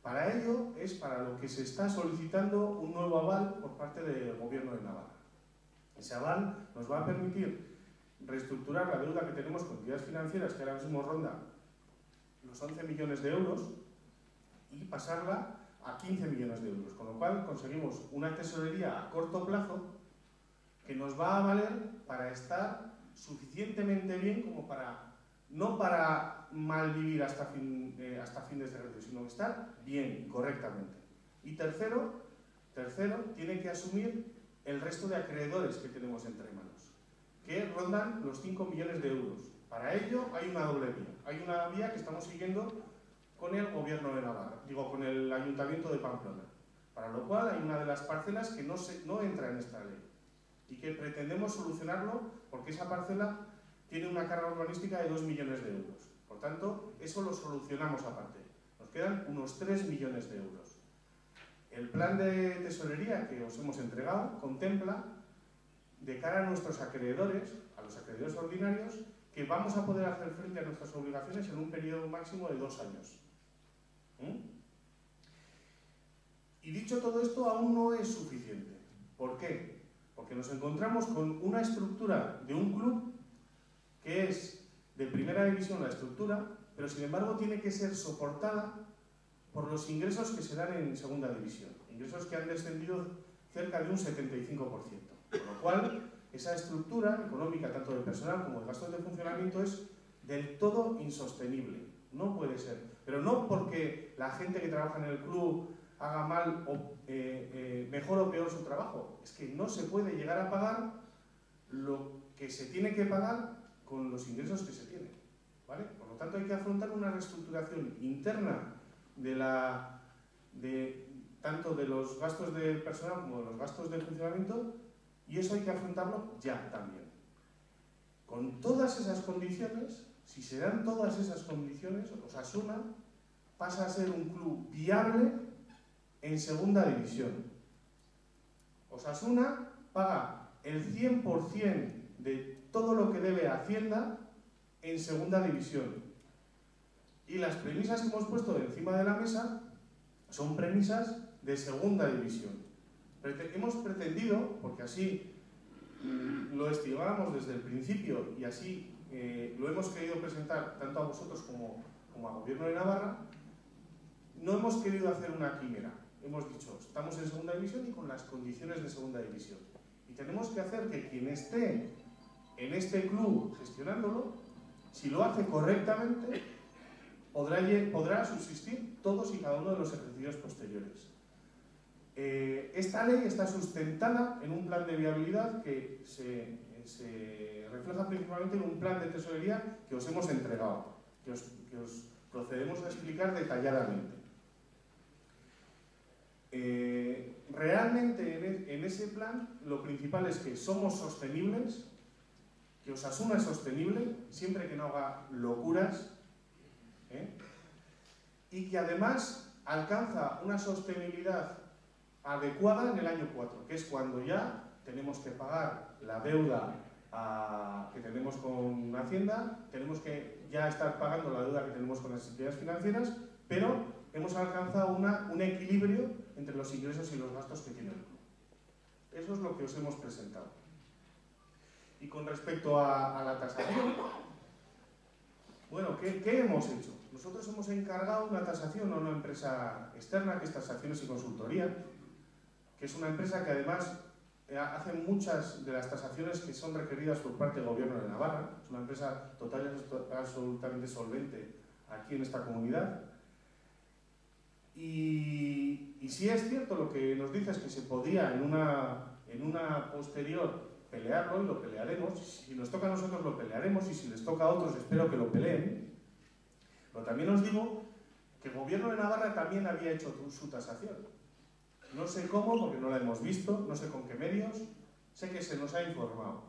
Speaker 4: Para ello es para lo que se está solicitando un nuevo aval por parte del Gobierno de Navarra. Ese aval nos va a permitir reestructurar la deuda que tenemos con entidades financieras, que ahora mismo ronda los 11 millones de euros, y pasarla a 15 millones de euros, con lo cual conseguimos una tesorería a corto plazo que nos va a valer para estar suficientemente bien como para, no para malvivir hasta fin de este ejercicio, sino estar bien, correctamente. Y tercero, tiene que asumir el resto de acreedores que tenemos entre manos, que rondan los 5 millones de euros. Para ello hay una doble vía. Hay una vía que estamos siguiendo con el Gobierno de Navarra, con el Ayuntamiento de Pamplona, para lo cual hay una de las parcelas que no entra en esta ley y que pretendemos solucionarlo porque esa parcela tiene una carga urbanística de 2 millones de euros. Por tanto, eso lo solucionamos aparte. Nos quedan unos 3 millones de euros. El plan de tesorería que os hemos entregado contempla, de cara a nuestros acreedores, a los acreedores ordinarios, que vamos a poder hacer frente a nuestras obligaciones en un periodo máximo de 2 años. Y dicho todo esto, aún no es suficiente. ¿Por qué? Porque nos encontramos con una estructura de un club que es de primera división la estructura, pero sin embargo tiene que ser soportada por los ingresos que se dan en segunda división. Ingresos que han descendido cerca de un 75%. Con lo cual, esa estructura económica, tanto de personal como de gastos de funcionamiento, es del todo insostenible. No puede ser. Pero no porque la gente que trabaja en el club haga mal o mejor o peor su trabajo. Es que no se puede llegar a pagar lo que se tiene que pagar con los ingresos que se tienen, ¿vale? Por lo tanto, hay que afrontar una reestructuración interna tanto de los gastos de personal como de los gastos de funcionamiento, y eso hay que afrontarlo ya también. Con todas esas condiciones, si se dan todas esas condiciones, Osasuna pasa a ser un club viable en segunda división. Osasuna paga el 100% de todo lo que debe a Hacienda en segunda división. Y las premisas que hemos puesto encima de la mesa son premisas de segunda división. Hemos pretendido, porque así lo estimábamos desde el principio y así lo hemos querido presentar tanto a vosotros como a Gobierno de Navarra, no hemos querido hacer una quimera. Hemos dicho, estamos en segunda división y con las condiciones de segunda división. Y tenemos que hacer que quien esté en este club gestionándolo, si lo hace correctamente, podrá subsistir todos y cada uno de los ejercicios posteriores. Esta ley está sustentada en un plan de viabilidad que se refleja principalmente en un plan de tesorería que os hemos entregado, que os procedemos a explicar detalladamente. Realmente en ese plan lo principal es que somos sostenibles, que Osasuna es sostenible, siempre que no haga locuras, y que además alcanza una sostenibilidad adecuada en el año 4, que es cuando ya tenemos que pagar la deuda que tenemos con Hacienda, tenemos que ya estar pagando la deuda que tenemos con las entidades financieras, pero hemos alcanzado un equilibrio entre los ingresos y los gastos que tiene el club. Eso es lo que os hemos presentado. Y con respecto a la tasación, bueno, ¿qué hemos hecho? Nosotros hemos encargado una tasación a una empresa externa, que es Tasaciones y Consultoría, que es una empresa que además hacen muchas de las tasaciones que son requeridas por parte del Gobierno de Navarra. Es una empresa total y absolutamente solvente aquí en esta comunidad. Y sí es cierto lo que nos dices, que se podía en una posterior pelearlo, y lo pelearemos. Si nos toca a nosotros lo pelearemos, y si les toca a otros espero que lo peleen. Pero también os digo que el Gobierno de Navarra también había hecho su tasación. No sé cómo, porque no la hemos visto, no sé con qué medios, sé que se nos ha informado.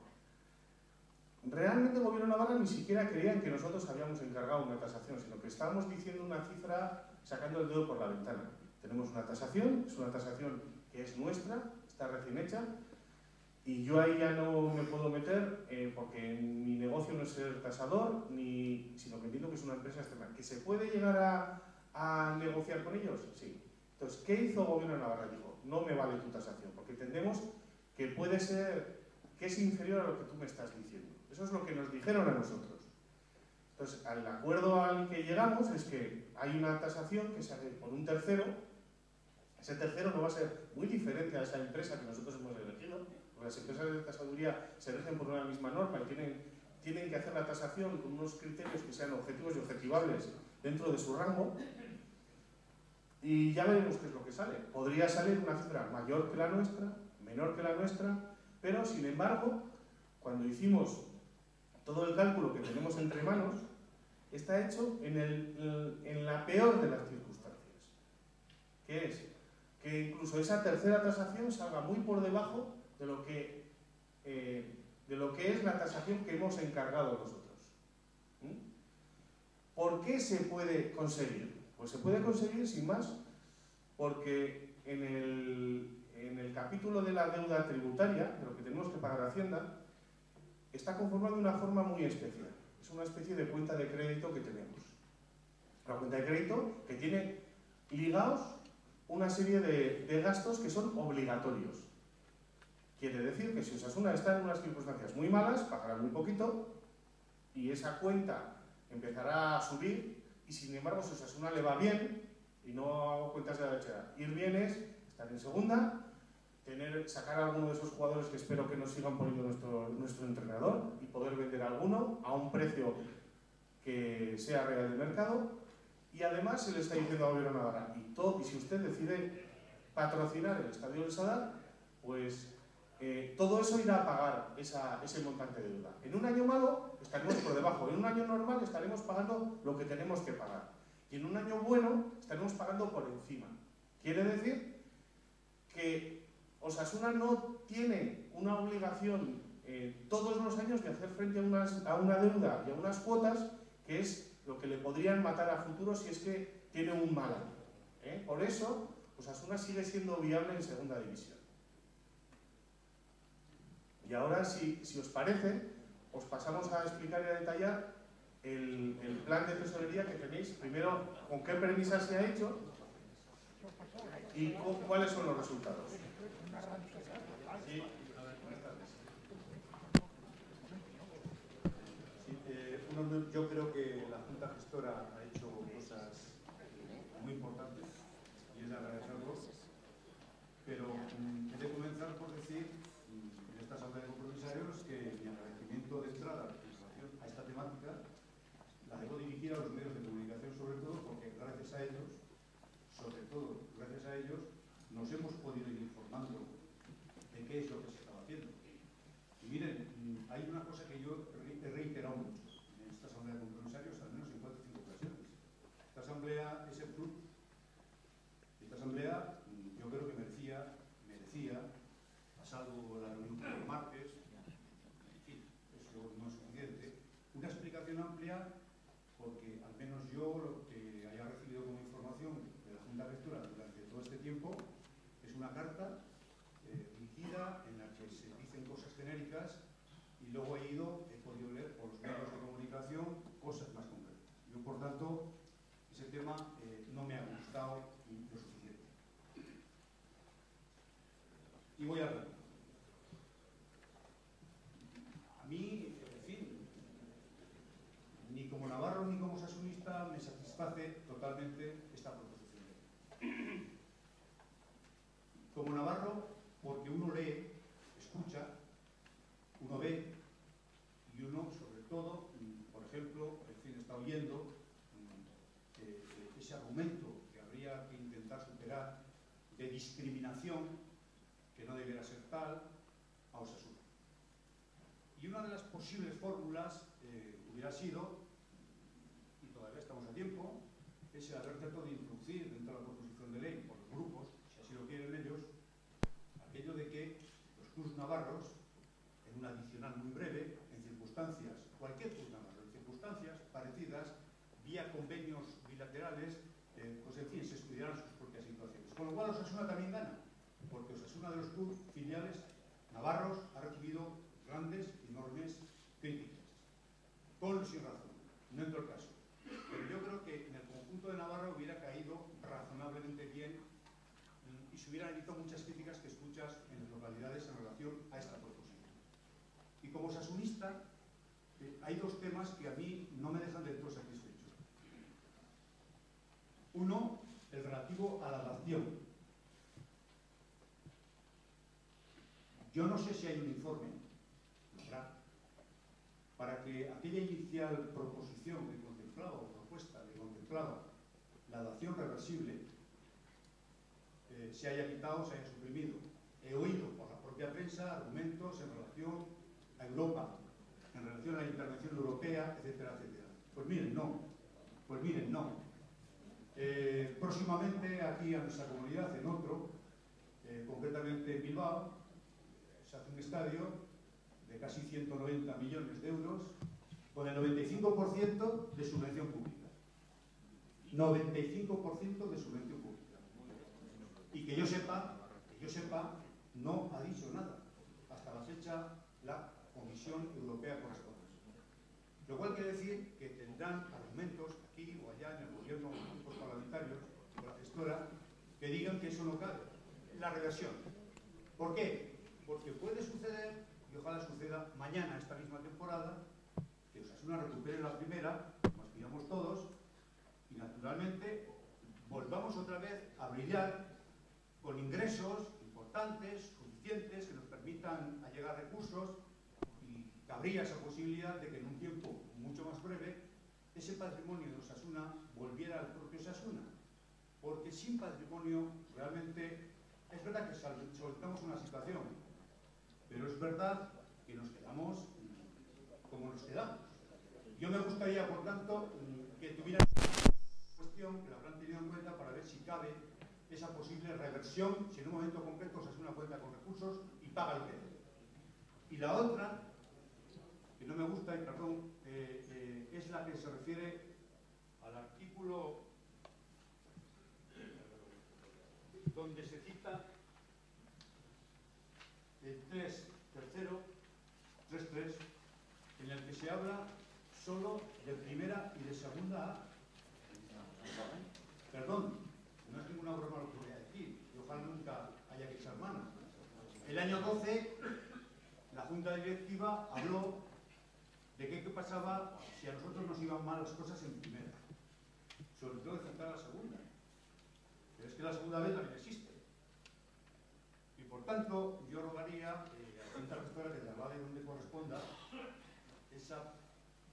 Speaker 4: Realmente el Gobierno de Navarra ni siquiera creían que nosotros habíamos encargado una tasación, sino que estábamos diciendo una cifra sacando el dedo por la ventana. Tenemos una tasación, es una tasación que es nuestra, está recién hecha, y yo ahí ya no me puedo meter porque mi negocio no es ser tasador, sino que entiendo que es una empresa externa. ¿Que se puede llegar a negociar con ellos? Sí. Entonces, ¿qué hizo el Gobierno de Navarra? Dijo, no me vale tu tasación, porque entendemos que puede ser, que es inferior a lo que tú me estás diciendo. Eso es lo que nos dijeron a nosotros. Entonces, el acuerdo al que llegamos es que hay una tasación que se hace por un tercero. Ese tercero no va a ser muy diferente a esa empresa que nosotros hemos elegido, porque las empresas de tasaduría se rigen por una misma norma y tienen que hacer la tasación con unos criterios que sean objetivos y objetivables dentro de su rango. Y ya veremos qué es lo que sale. Podría salir una cifra mayor que la nuestra, menor que la nuestra, pero sin embargo, cuando hicimos todo el cálculo que tenemos entre manos, está hecho en la peor de las circunstancias, que es que incluso esa tercera tasación salga muy por debajo de lo que es la tasación que hemos encargado nosotros. ¿Por qué se puede conseguir? Pues se puede conseguir sin más, porque en el capítulo de la deuda tributaria, de lo que tenemos que pagar a Hacienda, está conformado de una forma muy especial. Es una especie de cuenta de crédito que tenemos. Una cuenta de crédito que tiene ligados una serie de gastos que son obligatorios. Quiere decir que si Osasuna está en unas circunstancias muy malas, pagará muy poquito y esa cuenta empezará a subir. Y sin embargo, si Osasuna le va bien, y no hago cuentas de la derecha, ir bien es estar en segunda, sacar a alguno de esos jugadores que espero que nos sigan poniendo nuestro entrenador y poder vender alguno a un precio que sea real de mercado. Y además se le está diciendo al Gobierno de Navarra, y si usted decide patrocinar el Estadio del Sadar, pues todo eso irá a pagar ese montante de deuda. En un año malo estaremos por debajo, en un año normal estaremos pagando lo que tenemos que pagar. Y en un año bueno estaremos pagando por encima. Quiere decir que Osasuna no tiene una obligación todos los años de hacer frente a una deuda y a unas cuotas, que es lo que le podrían matar a futuro si es que tiene un mal año. Por eso, Osasuna sigue siendo viable en segunda división. Y ahora, si os parece, os pasamos a explicar y a detallar el plan de tesorería que tenéis. Primero, con qué premisas se ha hecho y cuáles son los resultados. Sí, buenas tardes.
Speaker 7: Sí, yo creo que la Junta Gestora ha hecho cosas muy importantes y es de agradecerlo, pero quería comenzar por decir en esta asamblea de compromisarios que mi agradecimiento de entrada en relación a esta temática la debo dirigir a los medios de comunicación, sobre todo porque gracias a ellos, sobre todo gracias a ellos, nos hemos podido ir informando de qué es lo que se estaba haciendo. Y miren, hay una cosa que yo he reiterado mucho en esta asamblea de compromisarios, al menos en 4 o 5 ocasiones. Esta asamblea es el fruto. Esta asamblea yo creo que merecía, salvo la reunión del martes, en fin, eso no es suficiente, una explicación amplia, porque al menos yo lo que haya recibido como información de la Junta Gestora durante todo este tiempo es una carta dirigida en la que se dicen cosas genéricas y luego he podido leer por los medios de comunicación cosas más concretas. Yo, por tanto, ese tema no me ha gustado lo suficiente. Y voy a ver. A mí, en fin, ni como navarro ni como osasunista me satisface totalmente esta proposición de ley. Como navarro, porque uno lee forestal a Osasuna. Y una de las posibles fórmulas hubiera sido, y todavía estamos a tiempo, es el haber tratado de introducir dentro de la proposición de ley por los grupos, si así lo quieren ellos, aquello de que los clubs navarros, en un adicional muy breve, en circunstancias, cualquier club navarro, en circunstancias parecidas, vía convenios bilaterales, pues en fin, se estudiarán sus propias situaciones. Con lo cual Osasuna también gana, porque Osasuna de los clubs filiales navarros ha recibido grandes, enormes críticas, con o sin razón, no entro el caso. Pero yo creo que en el conjunto de Navarra hubiera caído razonablemente bien y se hubieran evitado muchas críticas que escuchas en las localidades en relación a esta proposición. Y como osasunista, hay dos temas que a mí no me dejan del todo satisfecho. Uno, el relativo a la dación. Yo no sé si hay un informe, ¿verdad?, para que aquella inicial proposición que contemplaba, o propuesta que contemplaba la dación reversible, se haya quitado, se haya suprimido. He oído por la propia prensa argumentos en relación a Europa, en relación a la intervención europea, etcétera, etcétera. Pues miren, no. Pues miren, no. Próximamente, aquí a nuestra comunidad, en otro, concretamente en Bilbao, se hace un estadio de casi 190 millones de euros con el 95% de subvención pública. 95% de subvención pública. Y que yo sepa, no ha dicho nada hasta la fecha la Comisión Europea correspondiente. Lo cual quiere decir que tendrán argumentos aquí o allá en el gobierno, en los grupos parlamentarios, o la gestora, que digan que eso no cabe. La reversión. ¿Por qué? Porque puede suceder, y ojalá suceda mañana, esta misma temporada, que Osasuna recupere la primera, como aspiramos todos, y naturalmente volvamos otra vez a brillar con ingresos importantes, suficientes, que nos permitan allegar recursos, y cabría esa posibilidad de que en un tiempo mucho más breve ese patrimonio de Osasuna volviera al propio Osasuna. Porque sin patrimonio realmente es verdad que soltamos una situación, pero es verdad que nos quedamos como nos quedamos. Yo me gustaría, por tanto, que tuvieran una cuestión que la habrán tenido en cuenta para ver si cabe esa posible reversión, si en un momento concreto se hace una cuenta con recursos y paga el que debe. Y la otra, que no me gusta, y perdón, es la que se refiere al artículo donde se cita el 3.3, en el que se habla solo de primera y de segunda A. Perdón, no es ninguna broma lo que voy a decir, y ojalá nunca haya que echar mano. El año 12, la Junta Directiva habló de qué pasaba si a nosotros nos iban mal las cosas en primera, sobre todo de centrar la segunda. Pero es que la segunda vez también existe. Y por tanto, yo rogaría a la Junta Gestora que traslade donde corresponda esa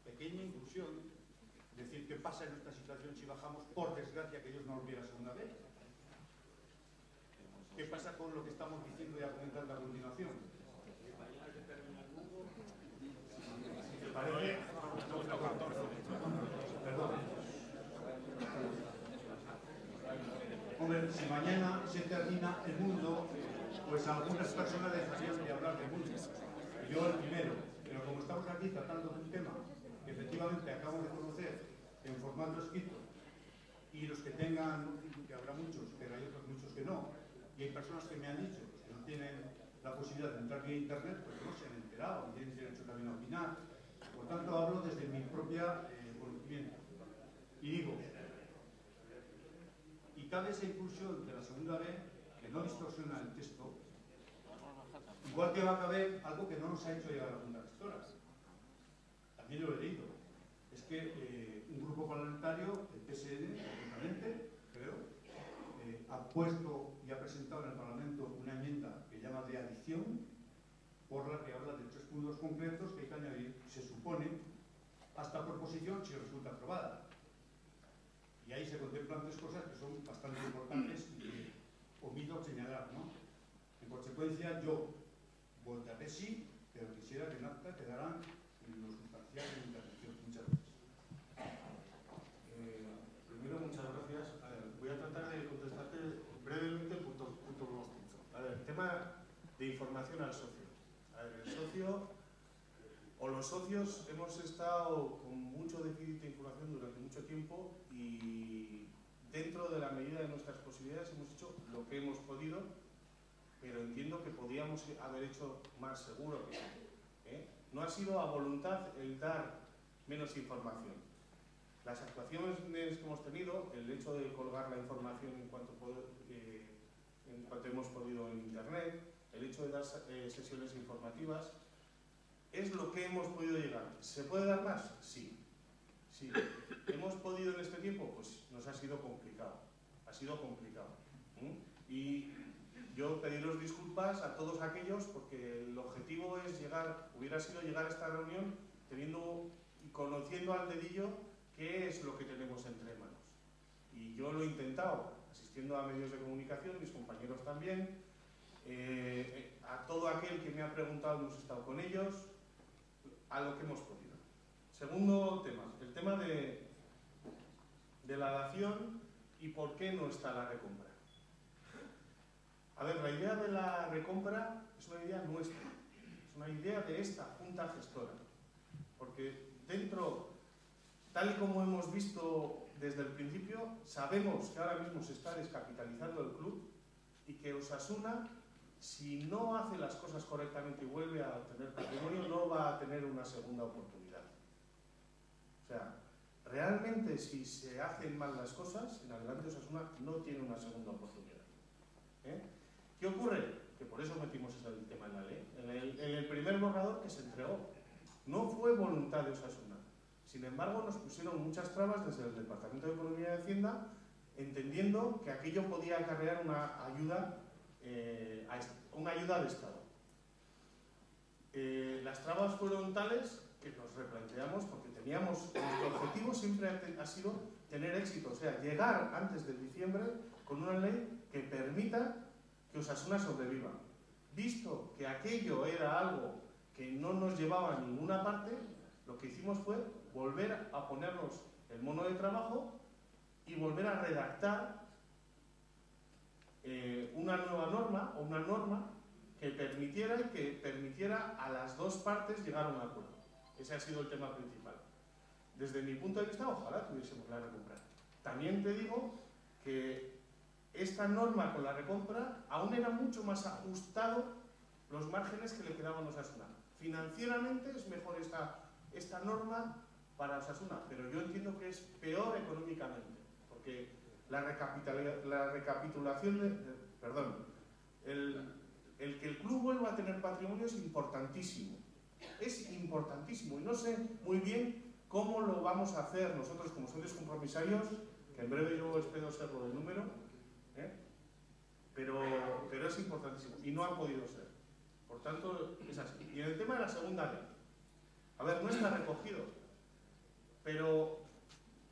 Speaker 7: pequeña inclusión, decir qué pasa en esta situación si bajamos, por desgracia, que Dios no volviera segunda vez. ¿Qué pasa con lo que estamos diciendo y argumentando a continuación? ¿Te parece? Perdón. Hombre, si mañana se termina el mundo, pues algunas personas dejarían de hablar de mundo. Yo el primero. Pero como estamos aquí tratando de un tema que efectivamente acabo de conocer en formato escrito, y los que tengan, que habrá muchos, pero hay otros muchos que no, y hay personas que me han dicho que no tienen la posibilidad de entrar vía internet, pues no se han enterado y tienen derecho también a opinar. Por tanto, hablo desde mi propia conocimiento. Y digo, y cabe esa inclusión de la segunda B, que no distorsiona el texto, igual que va a caber algo que no nos ha hecho llegar a la Junta Gestora. También lo he leído. Es que un grupo parlamentario, el PSN, concretamente, creo, ha puesto y ha presentado en el Parlamento una enmienda que llama de adición, por la que habla de 3 puntos concretos que hay que añadir, se supone, a esta proposición si resulta aprobada. Y ahí se contemplan 3 cosas que son bastante importantes y que omito señalar, ¿no? En consecuencia, yo votaré sí, pero quisiera que en acta quedaran lo sustancial de mi intervención. Muchas gracias.
Speaker 4: Primero, muchas gracias. A ver, voy a tratar de contestarte brevemente punto por punto. A ver, tema de información al socio. A ver, el socio o los socios hemos estado con mucho déficit de información durante mucho tiempo y dentro de la medida de nuestras posibilidades hemos hecho lo que hemos podido, pero entiendo que podíamos haber hecho más, seguro que sí. No ha sido a voluntad el dar menos información. Las actuaciones que hemos tenido, el hecho de colgar la información en cuanto hemos podido en Internet, el hecho de dar sesiones informativas, es lo que hemos podido llegar. ¿Se puede dar más? Sí. Sí. ¿Hemos podido en este tiempo? Pues nos ha sido complicado. Ha sido complicado. Y yo pediros disculpas a todos aquellos porque el objetivo es hubiera sido llegar a esta reunión teniendo y conociendo al dedillo qué es lo que tenemos entre manos. Y yo lo he intentado, asistiendo a medios de comunicación, mis compañeros también, a todo aquel que me ha preguntado hemos estado con ellos, a lo que hemos podido. Segundo tema, el tema de la dación y por qué no está la recompra. A ver, la idea de la recompra es una idea nuestra, es una idea de esta Junta Gestora, porque dentro, tal y como hemos visto desde el principio, sabemos que ahora mismo se está descapitalizando el club y que Osasuna, si no hace las cosas correctamente y vuelve a obtener patrimonio, no va a tener una segunda oportunidad. O sea, realmente si se hacen mal las cosas, en adelante Osasuna no tiene una segunda oportunidad. ¿Qué ocurre? Que por eso metimos ese tema en la ley. En el primer borrador que se entregó, no fue voluntad de Osasuna. Sin embargo, nos pusieron muchas trabas desde el Departamento de Economía y Hacienda, entendiendo que aquello podía acarrear una ayuda de Estado. Las trabas fueron tales que nos replanteamos porque nuestro objetivo siempre ha sido tener éxito, o sea, llegar antes de diciembre con una ley que permita que Osasuna sobreviva. Visto que aquello era algo que no nos llevaba a ninguna parte, lo que hicimos fue volver a ponernos el mono de trabajo y volver a redactar una nueva norma o una norma que permitiera a las dos partes llegar a un acuerdo. Ese ha sido el tema principal. Desde mi punto de vista, ojalá tuviésemos la recompra. También te digo que esta norma con la recompra aún era mucho más ajustado los márgenes que le quedaban a Osasuna. Financieramente es mejor esta norma para Osasuna, pero yo entiendo que es peor económicamente, porque la recapitulación el que el club vuelva a tener patrimonio es importantísimo. Es importantísimo y no sé muy bien cómo lo vamos a hacer nosotros como socios compromisarios, que en breve yo espero serlo del número, pero es importantísimo y no ha podido ser. Por tanto, es así. Y en el tema de la segunda ley, a ver, no está recogido, pero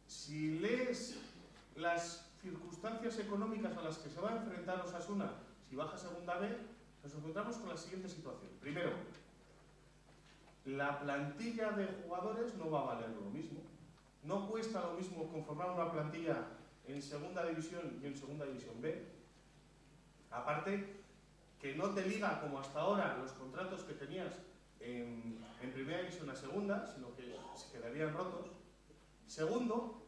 Speaker 4: si lees las circunstancias económicas a las que se va a enfrentar Osasuna si baja segunda B, nos encontramos con la siguiente situación. Primero, la plantilla de jugadores no va a valer lo mismo. No cuesta lo mismo conformar una plantilla en segunda división y en segunda división B. Aparte, que no te liga como hasta ahora los contratos que tenías en primera división a segunda, sino que se quedarían rotos. Segundo,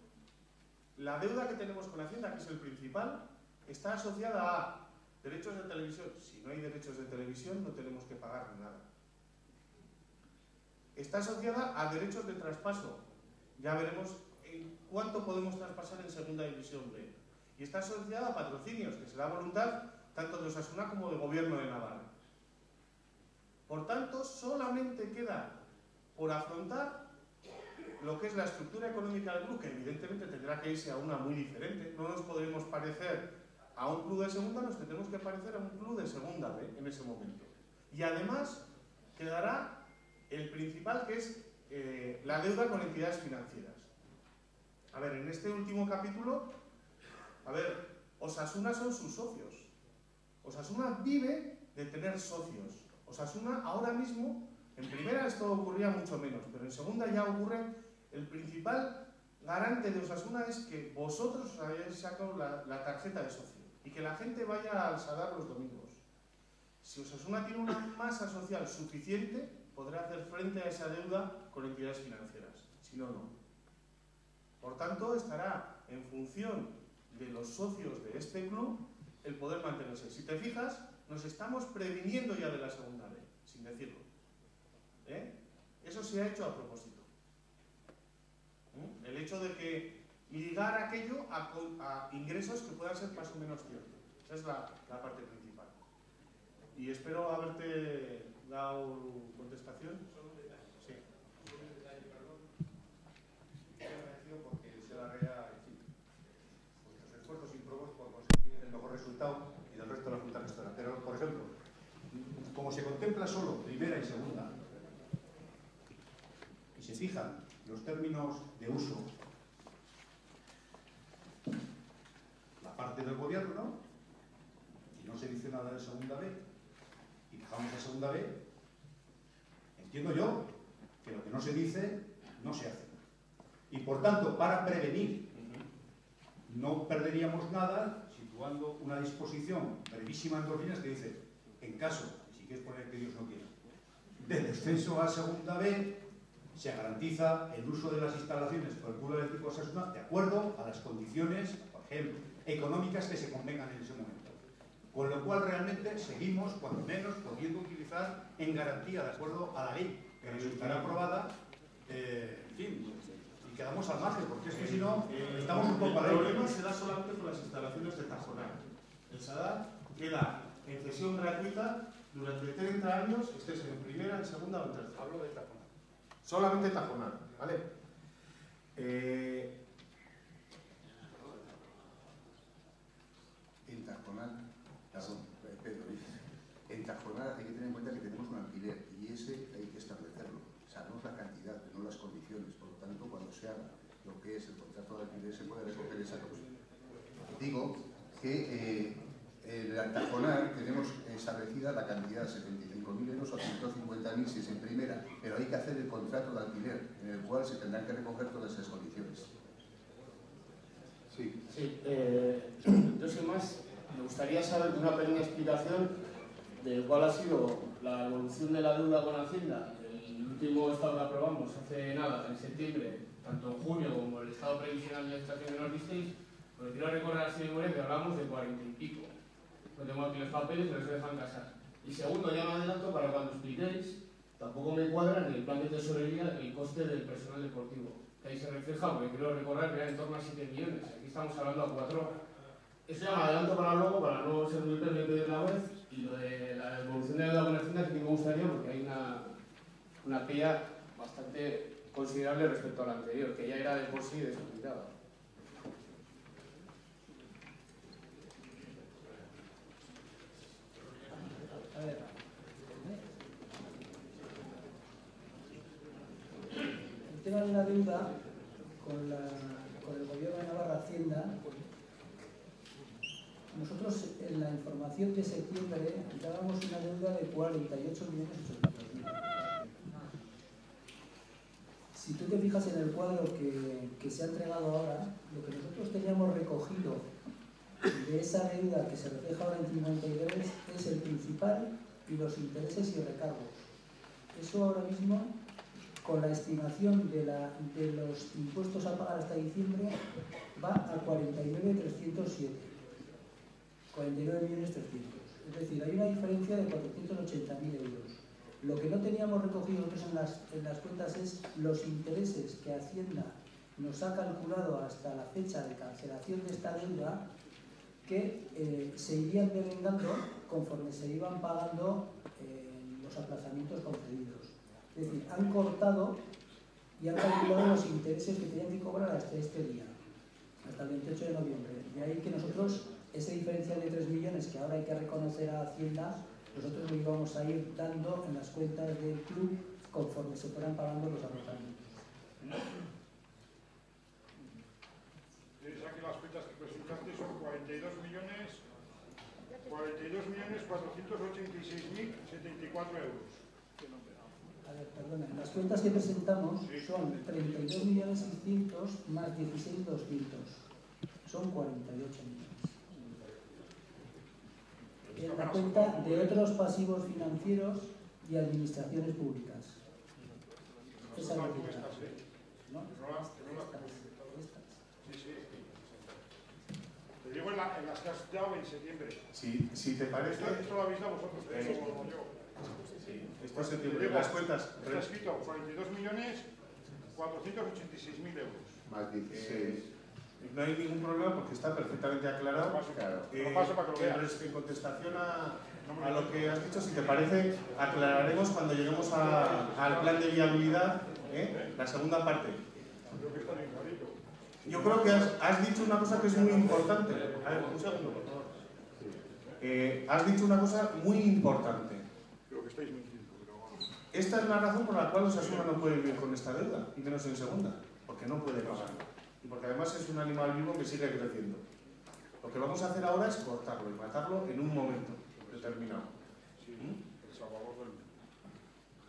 Speaker 4: la deuda que tenemos con Hacienda, que es el principal, está asociada a derechos de televisión. Si no hay derechos de televisión, no tenemos que pagar nada. Está asociada a derechos de traspaso. Ya veremos en cuánto podemos traspasar en segunda división B. Y está asociada a patrocinios, que será voluntad tanto de Osasuna como del Gobierno de Navarra. Por tanto, solamente queda por afrontar lo que es la estructura económica del club, que evidentemente tendrá que irse a una muy diferente. No nos podremos parecer a un club de segunda, nos tendremos que parecer a un club de segunda B en ese momento. Y además quedará el principal, que es la deuda con entidades financieras. A ver, en este último capítulo, Osasuna son sus socios. Osasuna vive de tener socios. Osasuna ahora mismo, en primera esto ocurría mucho menos, pero en segunda ya ocurre. El principal garante de Osasuna es que vosotros os hayáis sacado la tarjeta de socio y que la gente vaya al Sadar los domingos. Si Osasuna tiene una masa social suficiente, podrá hacer frente a esa deuda con entidades financieras. Si no, no. Por tanto, estará en función de los socios de este club el poder mantenerse. Si te fijas, nos estamos previniendo ya de la segunda B, sin decirlo. Eso se ha hecho a propósito. El hecho de que ligar aquello a ingresos que puedan ser más o menos ciertos. Esa es la parte principal. Y espero haberte dado contestación. Sí.
Speaker 7: Estoy agradecido porque se larguea, en fin, vuestros esfuerzos ímprobos por conseguir el mejor resultado y del resto de la Junta Gestora. Pero, por ejemplo, como se contempla solo primera y segunda, y se fijan los términos de uso, la parte del gobierno, y no se dice nada de segunda B, y dejamos a segunda B, entiendo yo que lo que no se dice, no se hace. Y por tanto, para prevenir, no perderíamos nada situando una disposición brevísima en 2 líneas que dice, en caso, si quieres poner que Dios no quiera, del descenso a segunda B, se garantiza el uso de las instalaciones por el Club Atlético Osasuna de acuerdo a las condiciones, por ejemplo, económicas que se convengan en ese momento. Con lo cual realmente seguimos, cuando menos, pudiendo utilizar en garantía, de acuerdo a la ley que resultará aprobada, en fin, y quedamos al margen, porque es que si no, estamos un poco a la
Speaker 4: El problema se da solamente con las instalaciones de Tajonar. El Sadar queda en cesión gratuita durante 30 años, estés en primera, en segunda o en tercera.
Speaker 7: Hablo de Tajonar.
Speaker 4: Solamente Tajonar, ¿vale?
Speaker 8: En Tajonar, perdón, Pedro, en Tajonar hay que tener en cuenta que tenemos un alquiler y ese hay que establecerlo. Sabemos la cantidad, pero no las condiciones. Por lo tanto, cuando se haga lo que es el contrato de alquiler, se puede recoger esa cosa. Digo que en Tajonar tenemos establecida la cantidad de 75.000 euros o 150.000 si es en primera, pero hay que hacer el contrato de alquiler, en el cual se tendrán que recoger todas esas condiciones. Sí.
Speaker 9: Sí, yo sin más, me gustaría saber una pequeña explicación de cuál ha sido la evolución de la deuda con Hacienda. El último estado que aprobamos hace nada, en septiembre, tanto en junio como el estado previsional de estación que nos disteis, porque quiero recordar así de memoria que hablamos de 40 y pico. No tengo aquí los papeles, pero se dejan casar. Y segundo, ya me adelanto para cuando expliquéis, tampoco me cuadra en el plan de tesorería el coste del personal deportivo. Que ahí se refleja, porque quiero recordar que era en torno a 7 millones. Aquí estamos hablando a 4. Eso ya me adelanto para luego, para no ser muy perdido de la web. Y lo de la evolución de la deuda con Hacienda sí que me gustaría, porque hay una pilla bastante considerable respecto a la anterior, que ya era de por sí desorbitada.
Speaker 2: A ver, el tema de la deuda con el gobierno de Navarra Hacienda, nosotros en la información de septiembre dábamos una deuda de 48.800.000. Si tú te fijas en el cuadro que se ha entregado ahora, lo que nosotros teníamos recogido de esa deuda que se refleja ahora en 53 es el principal y los intereses y recargos. Eso ahora mismo, con la estimación de los impuestos a pagar hasta diciembre, va a 49.307. 49.300.000. Es decir, hay una diferencia de 480.000 euros. Lo que no teníamos recogido nosotros en las cuentas es los intereses que Hacienda nos ha calculado hasta la fecha de cancelación de esta deuda, que se irían devengando conforme se iban pagando los aplazamientos concedidos. Es decir, han cortado y han calculado los intereses que tenían que cobrar hasta este día, hasta el 28 de noviembre. De ahí que nosotros, esa diferencia de 3 millones que ahora hay que reconocer a Hacienda, nosotros lo íbamos a ir dando en las cuentas del club conforme se fueran pagando los aplazamientos.
Speaker 3: Tienes aquí las cuentas que presentaste, son 42 millones, 42 22.486.074 euros.
Speaker 2: A ver, perdona, las cuentas que presentamos son 32.600.000 más 16.200. Son 48 millones. En la cuenta de otros pasivos financieros y administraciones públicas. Esa es la cuenta. ¿No? Estas.
Speaker 3: Te digo en las que has dado en septiembre.
Speaker 4: Si te parece...
Speaker 3: Esto lo habéis dado vosotros, yo.
Speaker 4: Sí, esto es septiembre. Las cuentas...
Speaker 3: Está escrito 42.486.000 euros.
Speaker 1: Más 16.
Speaker 4: No hay ningún problema porque está perfectamente aclarado.
Speaker 1: Claro.
Speaker 4: En contestación a lo que has dicho, si te parece, aclararemos cuando lleguemos al plan de viabilidad, la segunda parte. Yo creo que has dicho una cosa que es muy importante. A ver, un segundo, por favor. Has dicho una cosa muy importante.
Speaker 3: Creo que estáis mintiendo.
Speaker 4: Esta es la razón por la cual Osasuna no puede vivir con esta deuda, y menos en segunda, porque no puede pagarla. Y porque además es un animal vivo que sigue creciendo. Lo que vamos a hacer ahora es cortarlo y matarlo en un momento determinado.
Speaker 3: Sí, el Salvador del